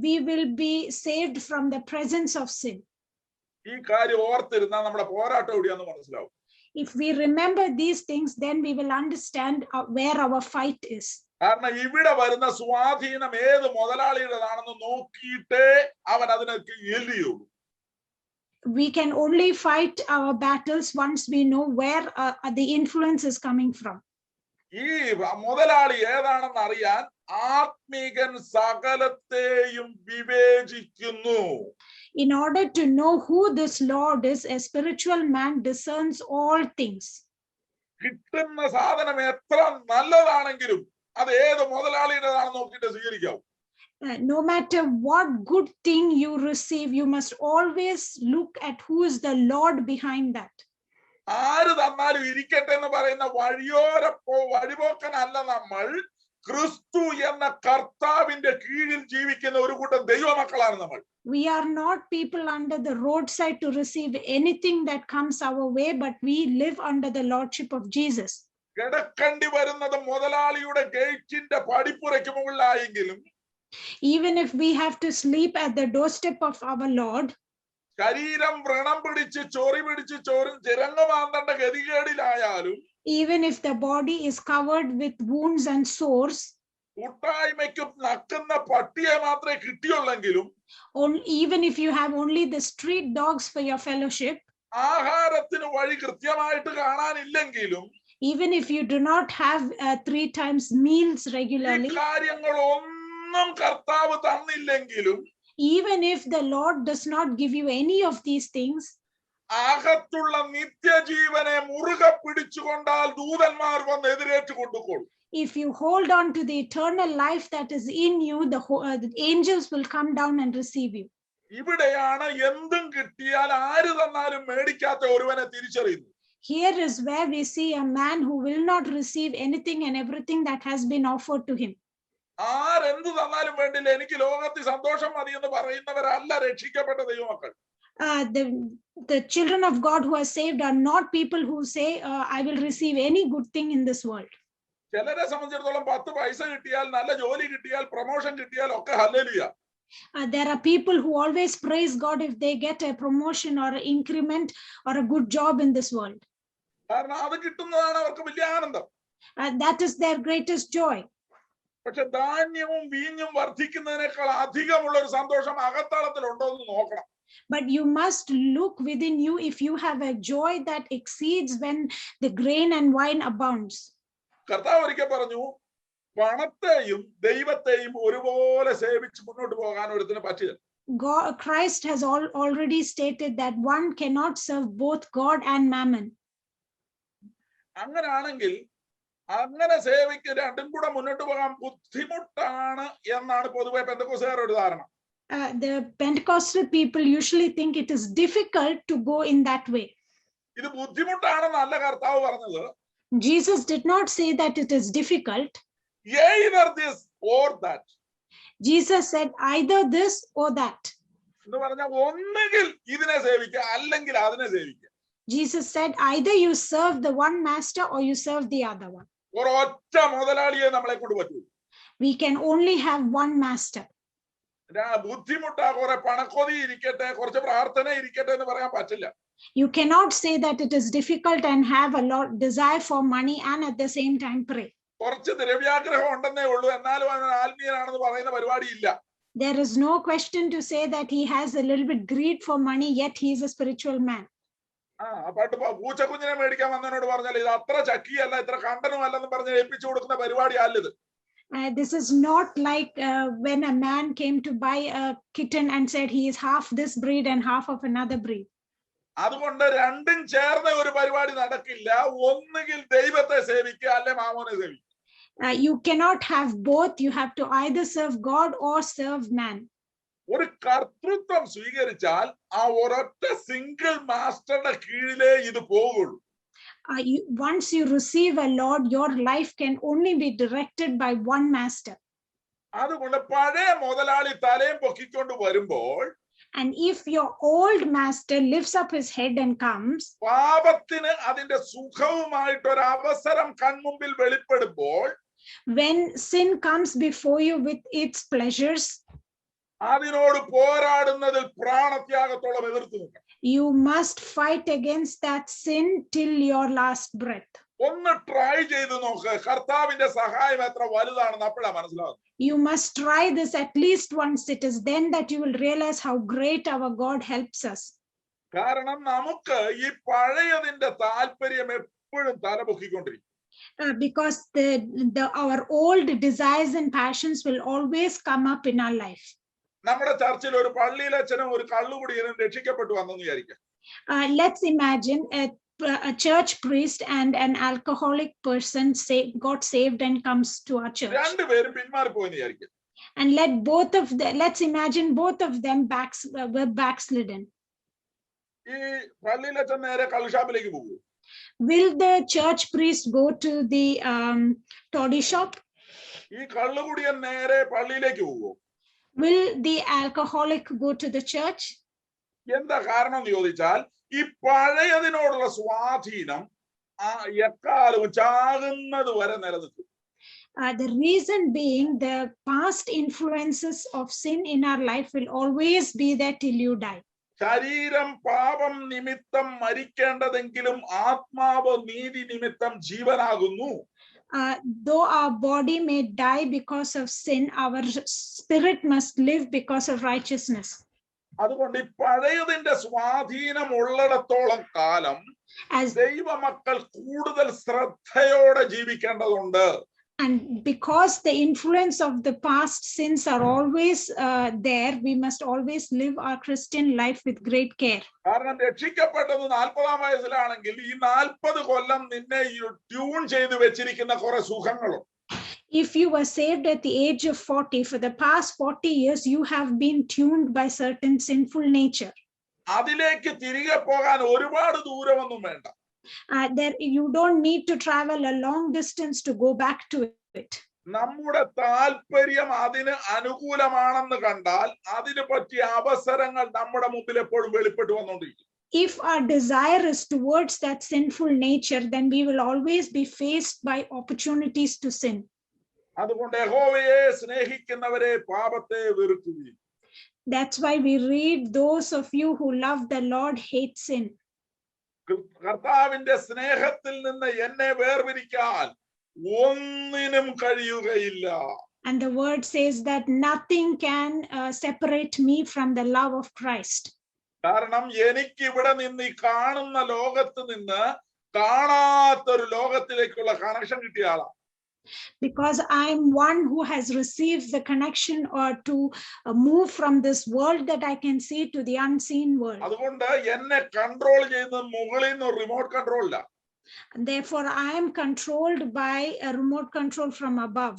S2: We will be saved from the presence of sin.
S1: ഈ കാര്യം ഓർത്തിരുന്നാൽ നമ്മുടെ പോരാട്ടം എവിടെയാന്ന് മനസ്സിലാവും.
S2: If we remember these things, then we will understand where our fight is.
S1: കാരണം ഇവിടെ വരുന്ന സ്വാധീനം ഏത് മുതലാളിയുടേതാണെന്ന് നോക്കിയിട്ടേ അവൻ അതിനൊക്കെ എല്ലിയുള്ളൂ.
S2: We can only fight our battles once we know where the influence is coming from.
S1: ഈ മുതലാളി ഏതാണെന്ന് അറിയാൻ ആത്മീകൻ സകലത്തെയും വിവേചിക്കുന്നു.
S2: In order to know who this Lord is, a spiritual man discerns all things.
S1: കിട്ടുന്ന സാധനം എത്ര നല്ലതാണെങ്കിലും അത് ഏത് മുതലാളിയുടേതാണെന്ന് നോക്കിയിട്ട് സ്വീകരിക്കാവൂ.
S2: No matter what good thing you receive, you must always look at who is the Lord behind that.
S1: ആര് തന്നാലും ഇരിക്കട്ടെ എന്ന് പറയുന്ന വഴിപോക്കനല്ല നമ്മൾ. ക്രിസ്തു എന്ന കർത്താവിന്റെ കീഴിൽ ജീവിക്കുന്ന ഒരു കൂട്ടം ദൈവമക്കളാണ് നമ്മൾ.
S2: We are not people under the roadside to receive anything that comes our way, but we live under the lordship of Jesus.
S1: കിടക്കേണ്ടി വരുന്നത് മുതലാളിയുടെ ഗേറ്റിന്റെ പടിപ്പുരയ്ക്ക് മുകളിലായെങ്കിലും,
S2: even if we have to sleep at the doorstep of our Lord,
S1: ശരീരം വ്രണം പിടിച്ച് ചൊറി പിടിച്ച് ചിരങ്ങ് മാന്തേണ്ട ഗതികേടിലായാലും,
S2: even if the body is covered with wounds and sores,
S1: കൂട്ടായ്മയ്ക്ക് നക്കുന്ന പട്ടിയെ മാത്രമേ കിട്ടിയുള്ളെങ്കിലും,
S2: even if you have only the street dogs for your fellowship,
S1: ആഹാരത്തിന് വഴി കൃത്യമായിട്ട് കാണാനില്ലെങ്കിലും,
S2: even if you do not have 3 times meals
S1: ഈ
S2: regularly,
S1: കാര്യങ്ങളൊന്നും കർത്താവ് തന്നില്ലെങ്കിലും,
S2: even if the Lord does not give you any of these things,
S1: അകത്തുള്ള നിത്യജീവനെ മുറുകെ പിടിച്ചുകൊണ്ടാൽ ദൂതന്മാർ വന്ന് എതിരേറ്റ് കൊണ്ടുപോകും.
S2: if you hold on to the eternal life that is in you, the angels will come down and receive you.
S1: ഇവിടെയാണ് എന്തും കിട്ടിയാൽ ആര് തന്നാലും മേടിക്കാത്ത ഒരുവനെ തിരിച്ചറിയുന്നു.
S2: Here is where we see a man who will not receive anything and everything that has been offered to him.
S1: ആരെന്ത് തന്നാലും വേണ്ടില്ല, എനിക്ക് ലോകത്തിൽ സന്തോഷം മതി എന്ന് പറയുന്നവരല്ല രക്ഷിക്കപ്പെട്ട ദൈവമക്കൾ.
S2: The children of God who are saved are not people who say, I will receive any good thing in this world.
S1: ചിലരെ സംബന്ധിച്ചിടത്തോളം 10 പൈസ കിട്ടിയാൽ, നല്ല ജോലി കിട്ടിയാൽ, പ്രൊമോഷൻ കിട്ടിയാൽ ഒക്കെ hallelujah.
S2: There are people who always praise God if they get a promotion or an increment or a good job in this world.
S1: കാരണം അത് കിട്ടുന്നതാണ് അവർക്ക് വലിയ ആനന്ദം.
S2: That is their greatest joy.
S1: പക്ഷെ ധാന്യവും വീഞ്ഞും വർദ്ധിക്കുന്നതിനേക്കാൾ അധികമുള്ള ഒരു സന്തോഷം അകത്തളത്തിലുണ്ടോ എന്ന് നോക്കണം.
S2: But you must look within you if you have a joy that exceeds when the grain and wine abounds.
S1: കർത്താവ് ഒരിക്കൽ പറഞ്ഞു, പണത്തെയും ദൈവത്തെയും ഒരുപോലെ സേവിച്ച് മുന്നോട്ട് പോകാൻ ഒരുത്തിന് പറ്റില്ല.
S2: Christ has already stated that one cannot serve both God and mammon.
S1: അങ്ങനെയാണെങ്കിൽ അങ്ങനെ സേവിക്ക് രണ്ടും കൂടെ മുന്നോട്ട് പോകാൻ ബുദ്ധിമുട്ടാണ് എന്നാണ് പൊതുവെ പെന്തക്കോസ്തുകാരുടെ ഒരു ധാരണ.
S2: The Pentecostal people usually think it is difficult to go in that way.
S1: ഇത് ബുദ്ധിമുട്ടാണെന്നല്ല കർത്താവ് പറഞ്ഞത്.
S2: Jesus did not say that it is difficult.
S1: Either this or that.
S2: Jesus said either this or that.
S1: എന്ന് പറഞ്ഞാൽ ഒന്നുകിൽ ഇതിനെ സേവിക്കുക അല്ലെങ്കിൽ അതിനെ സേവിക്കുക.
S2: Jesus said either you serve the one master or you serve the other one.
S1: ഒരൊറ്റ മുതലാളിയെ നമ്മളെ കൊണ്ട് പറ്റൂ.
S2: We can only have one master.
S1: ബുദ്ധിമുട്ടാ, കുറെ പണക്കൊതി ഇരിക്കട്ടെ, കുറച്ച് പ്രാർത്ഥന ഇരിക്കട്ടെ എന്ന് പറയാൻ പറ്റില്ല.
S2: You cannot say that it is difficult and have a lot desire for money and at the same time pray.
S1: കുറച്ച് ദ്രവ്യാഗ്രഹം ഉണ്ടെന്നേ ഉള്ളൂ, എന്നാലും അവൻ ആത്മീയനാണെന്ന് പറയുന്ന പരിപാടി ഇല്ല.
S2: There is no question to say that he has a little bit greed for money, yet he is a spiritual man.
S1: പാട്ട് പൂച്ചക്കുഞ്ഞിനെ മേടിക്കാൻ വന്നതിനോട് പറഞ്ഞാൽ ഇത് അത്ര ചക്കിയല്ല, ഇത്ര കണ്ടനും അല്ലെന്ന് പറഞ്ഞ് ഏൽപ്പിച്ചു കൊടുക്കുന്ന പരിപാടി അല്ലത്.
S2: This is not like when a man came to buy a kitten and said he is half this breed and half of another breed.
S1: അതുകൊണ്ട് രണ്ടും ചേർന്ന ഒരു പരിപാടി നടക്കില്ല. ഒന്നുകിൽ ദൈവത്തെ സേവിക്കുക അല്ലെ മാമോനെ സേവിക്കുക.
S2: You cannot have both. You have to either serve God or serve man.
S1: ഒരു കർത്തൃത്വം സ്വീകരിച്ചാൽ ആ ഒരൊറ്റ സിംഗിൾ മാസ്റ്ററുടെ കീഴിലേ ഇത് പോകുള്ളൂ.
S2: Once you receive a Lord, your life can only be directed by one master.
S1: അതുകൊണ്ട് പഴയ മുതലാളി തലയും പൊക്കിക്കൊണ്ട് വരുമ്പോൾ,
S2: and if your old master lifts up his head and comes,
S1: പാപത്തിന് അതിന്റെ സുഖവുമായിട്ട് ഒരു അവസരം കൺമുമ്പിൽ വെളിപ്പെടുമ്പോൾ,
S2: when sin comes before you with its pleasures,
S1: അതിനോട് പോരാടുന്നതിൽ പ്രാണത്യാഗത്തോളം എതിർത്തു നിൽക്കണം.
S2: You must fight against that sin till your last breath.
S1: ഒന്ന് ട്രൈ ചെയ്ത് നോക്ക്, കർത്താവിന്റെ സഹായം എത്ര വലുതാണെന്ന് അപ്പോഴാണ് മനസ്സിലാകുന്നത്.
S2: You must try this at least once. It is then that you will realize how great our God helps us.
S1: കാരണം നമുക്ക് ഈ പഴയതിന്റെ താല്പര്യം എപ്പോഴും തലപൊക്കിക്കൊണ്ടിരിക്കും.
S2: Because our old desires and passions will always come up in our life.
S1: നമ്മുടെ ചർച്ചിൽ ഒരു പള്ളിയിലച്ഛനും ഒരു കള്ളുകുടിയനും രക്ഷിക്കപ്പെട്ടു വന്നെന്ന് വിചാരിക്കാം.
S2: Let's imagine a church priest and an alcoholic person got saved and comes to our church.
S1: രണ്ടുപേരും പിന്മാറിപ്പോയെന്ന് വിചാരിക്കാം.
S2: And let's imagine both of them were backslidden.
S1: ഈ പള്ളിയിലച്ഛൻ നേരെ കള്ളുഷാപ്പിലേക്ക് പോകും.
S2: Will the church priest go to the toddy shop?
S1: ഈ കള്ളുകുടിയൻ നേരെ പള്ളിയിലേക്ക് പോകും.
S2: Will the alcoholic go to the church?
S1: എന്താ കാരണം എന്ന് ചോദിച്ചാൽ ഈ പഴയതിനോടുള്ള സ്വാധീനം എക്കാലവും ചാകുന്നത് വരെ നിലനിൽക്കും.
S2: The reason being, the past influences of sin in our life will always be there till you die.
S1: ശരീരം പാപം നിമിത്തം മരിക്കേണ്ടതെങ്കിലും ആത്മാവ് നീതി നിമിത്തം ജീവനാകുന്നു.
S2: Though our body may die because of sin, our spirit must live because of righteousness.
S1: അതുകൊണ്ട് ഈ പഴയതിന്റെ സ്വാധീനം ഉള്ളിടത്തോളം കാലം ദൈവമക്കൾ കൂടുതൽ ശ്രദ്ധയോടെ ജീവിക്കേണ്ടതുണ്ട്.
S2: And because the influence of the past sins are always there, we must always live our Christian life with great care.
S1: കാരണം രക്ഷിക്കപ്പെട്ടത് 40-ാം വയസ്സിലാണെങ്കിൽ ഈ 40 കൊല്ലം നിന്നെ ട്യൂൺ ചെയ്തു വെച്ചിരിക്കുന്ന കുറെ സുഖങ്ങളുണ്ട്.
S2: If you were saved at the age of 40, for the past 40 years, you have been tuned by certain sinful nature.
S1: അതിലേക്ക് തിരികെ പോകാൻ ഒരുപാട് ദൂരമൊന്നും വേണ്ട.
S2: There you don't need to travel a long distance to go back to it.
S1: നമ്മുടെ താല്പര്യം അതിന് അനുകൂലമാണെന്ന് കണ്ടാൽ അതിനെ പറ്റിയ അവസരങ്ങൾ നമ്മുടെ മുമ്പിൽ എപ്പോഴും വെളിപ്പെട്ടു വന്നുകൊണ്ടിരിക്കും.
S2: If our desire is towards that sinful nature, then we will always be faced by opportunities to sin.
S1: അതുകൊണ്ട് യഹോവയെ സ്നേഹിക്കുന്നവരെ പാപത്തെ വെറുക്കുകയും.
S2: That's why we read, those of you who love the Lord hate sin.
S1: കർത്താവിന്റെ സ്നേഹത്തിൽ നിന്ന് എന്നെ വേർപിരിക്കാൻ ഒന്നിനും കഴിയുകയില്ല.
S2: And the word says that nothing can separate me from the love of Christ.
S1: കാരണം എനിക്ക് ഇവിടെ നിന്ന് ഈ കാണുന്ന ലോകത്ത് നിന്ന് കാണാത്തൊരു ലോകത്തിലേക്കുള്ള കണക്ഷൻ കിട്ടിയ ആളാണ്.
S2: Because I'm one who has received the connection or to move from this world that I can see to the unseen world.
S1: അതുകൊണ്ട് എന്നെ കൺട്രോൾ ചെയ്യുന്നത് മുകളിൽ നിന്ന് റിമോട്ട് കൺട്രോൾ ഇല്ല.
S2: Therefore I am controlled by a remote control from above.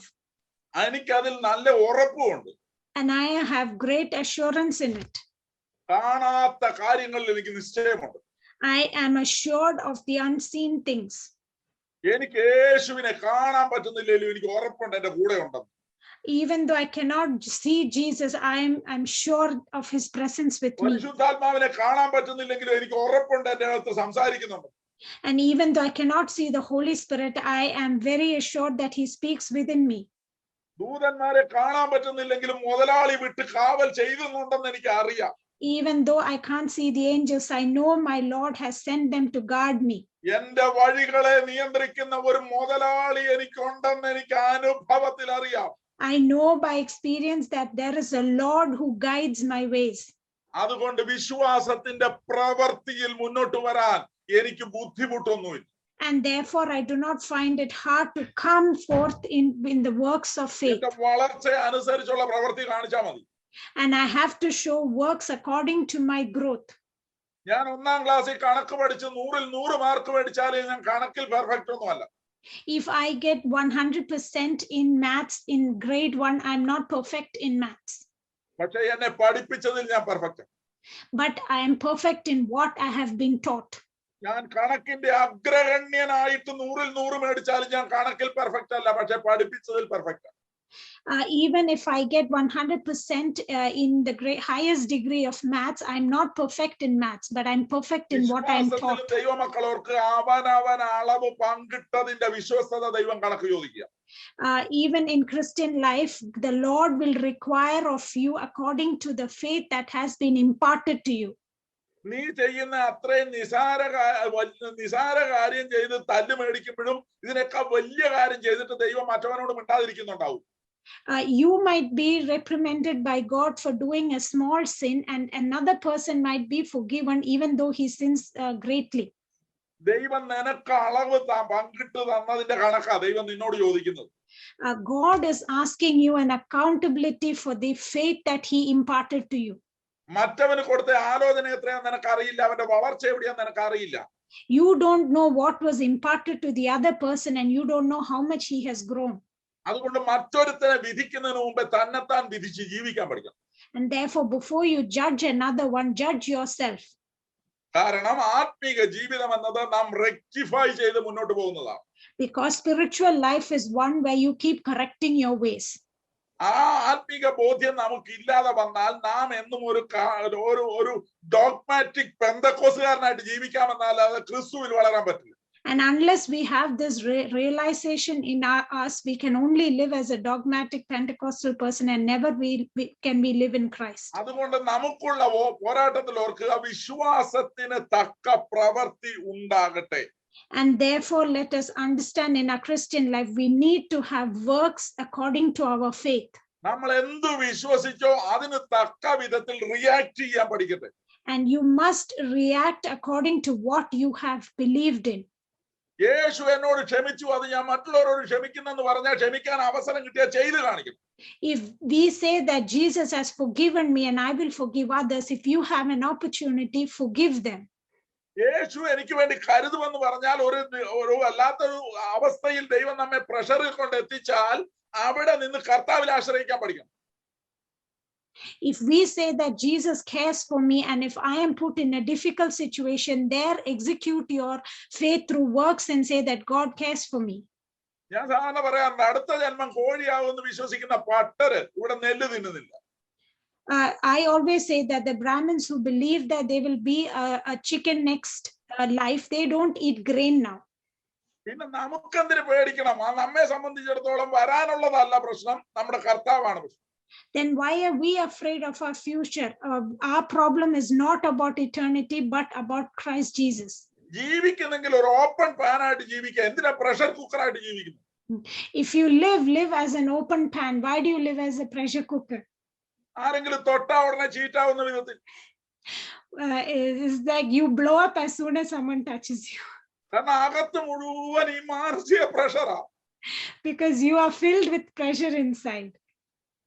S1: എനിക്ക് അതിൽ നല്ല ഉറപ്പുണ്ട്.
S2: And I have great assurance in it.
S1: കാണാത്ത കാര്യങ്ങളിൽ എനിക്ക് നിശ്ചയമുണ്ട്.
S2: I am assured of the unseen things.
S1: എനിക്ക് യേശുവിനെ കാണാൻ പറ്റുന്നില്ലെങ്കിലും എനിക്ക് ഉറപ്പുണ്ട് എൻ്റെ കൂടെ ഉണ്ടെന്ന്.
S2: Even though I cannot see Jesus, I'm sure of his presence with me.
S1: പരിശുദ്ധാത്മാവിനെ കാണാൻ പറ്റുന്നില്ലെങ്കിലും എനിക്ക് ഉറപ്പുണ്ട് എൻ്റെ അടുത്ത് സംസാരിക്കുന്നുണ്ട്.
S2: And even though I cannot see the Holy Spirit, I am very assured that he speaks within me.
S1: ദൂതന്മാരെ കാണാൻ പറ്റുന്നില്ലെങ്കിലും മുതലാളി വിട്ട് കാവൽ ചെയ്യുന്നുണ്ടെന്ന് എനിക്ക് അറിയാം.
S2: Even though I can't see the angels, I know my Lord has sent them to guard me.
S1: എൻ്റെ വഴികളെ നിയന്ത്രിക്കുന്ന ഒരു മുതലാളി എനിക്കുണ്ടെന്ന് എനിക്ക് അനുഭവത്തിൽ അറിയാം.
S2: I know by experience that there is a Lord who guides my ways.
S1: അതുകൊണ്ട് വിശ്വാസത്തിന്റെ പ്രവൃത്തിയിൽ മുന്നോട്ട് വരാൻ എനിക്ക് ബുദ്ധിമുട്ടൊന്നുമില്ല.
S2: And therefore I do not find it hard to come forth in the works of faith.
S1: എൻ്റെ വളർച്ച അനുസരിച്ചുള്ള പ്രവൃത്തി കാണിച്ചാൽ മതി.
S2: And I have to show works according to my growth.
S1: ഞാൻ 1-ാം ക്ലാസ്സിൽ കണക്ക് പഠിച്ച് 100-ൽ 100 മാർക്ക് മേടിച്ചാൽ ഞാൻ കണക്കിൽ പെർഫെക്റ്റ് ഒന്നുമല്ല.
S2: If I get 100% in maths in grade 1, I'm not perfect in maths.
S1: പക്ഷേ എന്നെ പഠിപ്പിച്ചതിൽ ഞാൻ perfect.
S2: But I am perfect in what I have been taught.
S1: ഞാൻ കണക്കിന്റെ അഗ്രഗണ്യനായിട്ട് 100-ൽ 100 മേടിച്ചാൽ ഞാൻ കണക്കിൽ പെർഫെക്റ്റ് അല്ല, പക്ഷേ പഠിപ്പിച്ചതിൽ perfect.
S2: Even if I get 100% in the highest degree of maths, I'm not perfect in maths, but I'm perfect in what I'm taught.
S1: ദൈവമക്കളോർക്ക് അവനവൻ അളവ് പങ്കിട്ടതിന്റെ വിശ്വസ്തത ദൈവം കണക്ക് ചോദിക്കുക.
S2: Even in Christian life, the Lord will require of you according to the faith that has been imparted to you.
S1: നീ ചെയ്യുന്ന അത്രയും നിസാര കാര്യം ചെയ്ത് തല്ല് മേടിക്കുമ്പോഴും ഇതിനേക്കാൾ വലിയ കാര്യം ചെയ്തിട്ട് ദൈവം മറ്റവനോട് മിണ്ടാതിരിക്കുന്നുണ്ടാവും.
S2: You might be reprimanded by God for doing a small sin, and another person might be forgiven even though he sins greatly.
S1: ദൈവം നിനക്ക് അളവ് പങ്കിട്ട് തന്നതിന്റെ കണക്കാ ദൈവം നിന്നോട് ചോദിക്കുന്നത്.
S2: God is asking you an accountability for the faith that he imparted to you.
S1: മറ്റവന് കൊടുത്ത ആലോചന എത്രയാന്ന് നിനക്ക് അറിയില്ല, അവന്റെ വളർച്ച എവിടെയാന്ന് നിനക്ക് അറിയില്ല.
S2: You don't know what was imparted to the other person, and you don't know how much he has grown.
S1: അതുകൊണ്ട് മറ്റൊരുത്തനെ വിധിക്കുന്നതിന് മുമ്പേ തന്നെത്താൻ വിധിച്ച് ജീവിക്കാൻ പഠിക്കണം.
S2: And therefore, before you judge another one, judge yourself.
S1: കാരണം ആത്മീക ജീവിതം എന്നത് നാം റെക്ടിഫൈ ചെയ്ത് മുന്നോട്ട് പോകുന്നതാണ്.
S2: Because spiritual life is one where you keep correcting your ways.
S1: ആ ആത്മീക ബോധ്യം നമുക്ക് ഇല്ലാതെ വന്നാൽ നാം എന്നും ഒരു ഡോഗ്മാറ്റിക് പെന്തക്കോസുകാരനായിട്ട് ജീവിക്കാമെന്നാൽ അത് ക്രിസ്തുവിൽ വളരാൻ പറ്റില്ല.
S2: And unless we have this realization in us, we can only live as a dogmatic Pentecostal person and never can we live in Christ.
S1: അതുകൊണ്ട് നമുക്കുള്ള പോരാട്ടത്തിൽ ഓർക്കുക, വിശ്വാസത്തിന് തക്ക പ്രവൃത്തി ഉണ്ടാകട്ടെ.
S2: And therefore, let us understand in our Christian life, we need to have works according to our faith.
S1: നമ്മൾ എന്തു വിശ്വസിച്ചോ അതിന് തക്ക വിധത്തിൽ റിയാക്ട് ചെയ്യാൻ പഠിക്കട്ടെ.
S2: And you must react according to what you have believed in.
S1: യേശു എന്നോട് ക്ഷമിച്ചു, അത് ഞാൻ മറ്റുള്ളവരോട് ക്ഷമിക്കുന്നെന്ന് പറഞ്ഞാൽ ക്ഷമിക്കാൻ അവസരം കിട്ടിയാൽ ചെയ്ത് കാണിക്കും.
S2: If we say that Jesus has forgiven me and I will forgive others, if you have an opportunity, forgive them.
S1: യേശു എനിക്ക് വേണ്ടി കരുതുമെന്ന് പറഞ്ഞാൽ ഒരു അല്ലാത്തൊരു അവസ്ഥയിൽ ദൈവം നമ്മെ പ്രഷറിൽ കൊണ്ട് എത്തിച്ചാൽ അവിടെ നിന്ന് കർത്താവിൽ ആശ്രയിക്കാൻ പഠിക്കണം.
S2: If we say that Jesus cares for me and if I am put in a difficult situation, there execute your faith through works and say that God cares for me.
S1: ഞാൻ സാധാരണ പറയാറുണ്ട്, അടുത്ത ജന്മം കോഴിയാവുമെന്ന് വിശ്വസിക്കുന്ന പട്ടര് ഇവിടെ നെല്ല് തിന്നുന്നില്ല.
S2: I always say that the Brahmins who believe that they will be a chicken next life, they don't eat grain now.
S1: പിന്നെ നമുക്കെന്തിനു പേടിക്കണം? നമ്മെ സംബന്ധിച്ചിടത്തോളം വരാനുള്ളതല്ല പ്രശ്നം, നമ്മുടെ കർത്താവാണ് പ്രശ്നം.
S2: Then why are we afraid of our future? Our problem is not about eternity, but about Christ Jesus.
S1: ജീവിക്കുന്നെങ്കിൽ ഒരു open pan ആയിട്ട് ജീവിക്കുക, എന്തിനാ പ്രഷർ കുക്കർ ആയിട്ട് ജീവിക്കുന്നു?
S2: If you live as an open pan, why do you live as a pressure cooker?
S1: ആരെങ്കിലും തൊട്ടാ ഉടനെ ചീറ്റാവുന്ന വിധത്തിൽ.
S2: It's like you blow up as soon as someone touches you.
S1: കാരണം അകത്ത് മുഴുവൻ ഈ മാനസിക പ്രഷറാ.
S2: Because you are filled with pressure inside.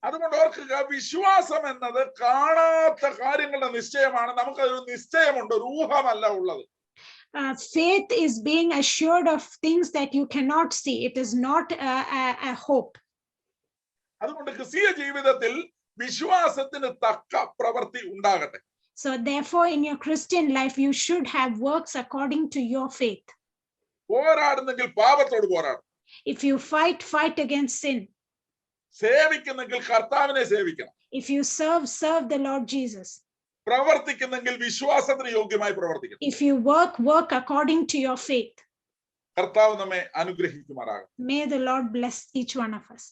S1: അതുകൊണ്ട് ഓർക്കുക, വിശ്വാസം എന്നത് കാണാത്ത കാര്യങ്ങളുടെ നിശ്ചയമാണ്. നമുക്കതൊരു നിശ്ചയമുണ്ട്, ഒരു ഊഹമല്ല ഉള്ളത്.
S2: Faith is being assured of things that you cannot see. It is not a hope.
S1: അതുകൊണ്ട് ക്രിസ്തീയ ജീവിതത്തിൽ വിശ്വാസത്തിന് തക്ക പ്രവൃത്തി ഉണ്ടാകട്ടെ.
S2: So therefore, in your Christian life, you should have works according to your faith.
S1: പോരാടുന്നെങ്കിൽ പാപത്തോട് പോരാടും.
S2: If you fight against sin.
S1: സേവിക്കുന്നെങ്കിൽ കർത്താവിനെ സേവിക്കണം.
S2: If you serve the Lord Jesus.
S1: പ്രവർത്തിക്കുന്നെങ്കിൽ വിശ്വാസത്തിന് യോഗ്യമായി പ്രവർത്തിക്കണം.
S2: If you work according to your faith.
S1: കർത്താവ് നമ്മെ അനുഗ്രഹിക്കുമാറാകട്ടെ.
S2: May the Lord bless each one of us.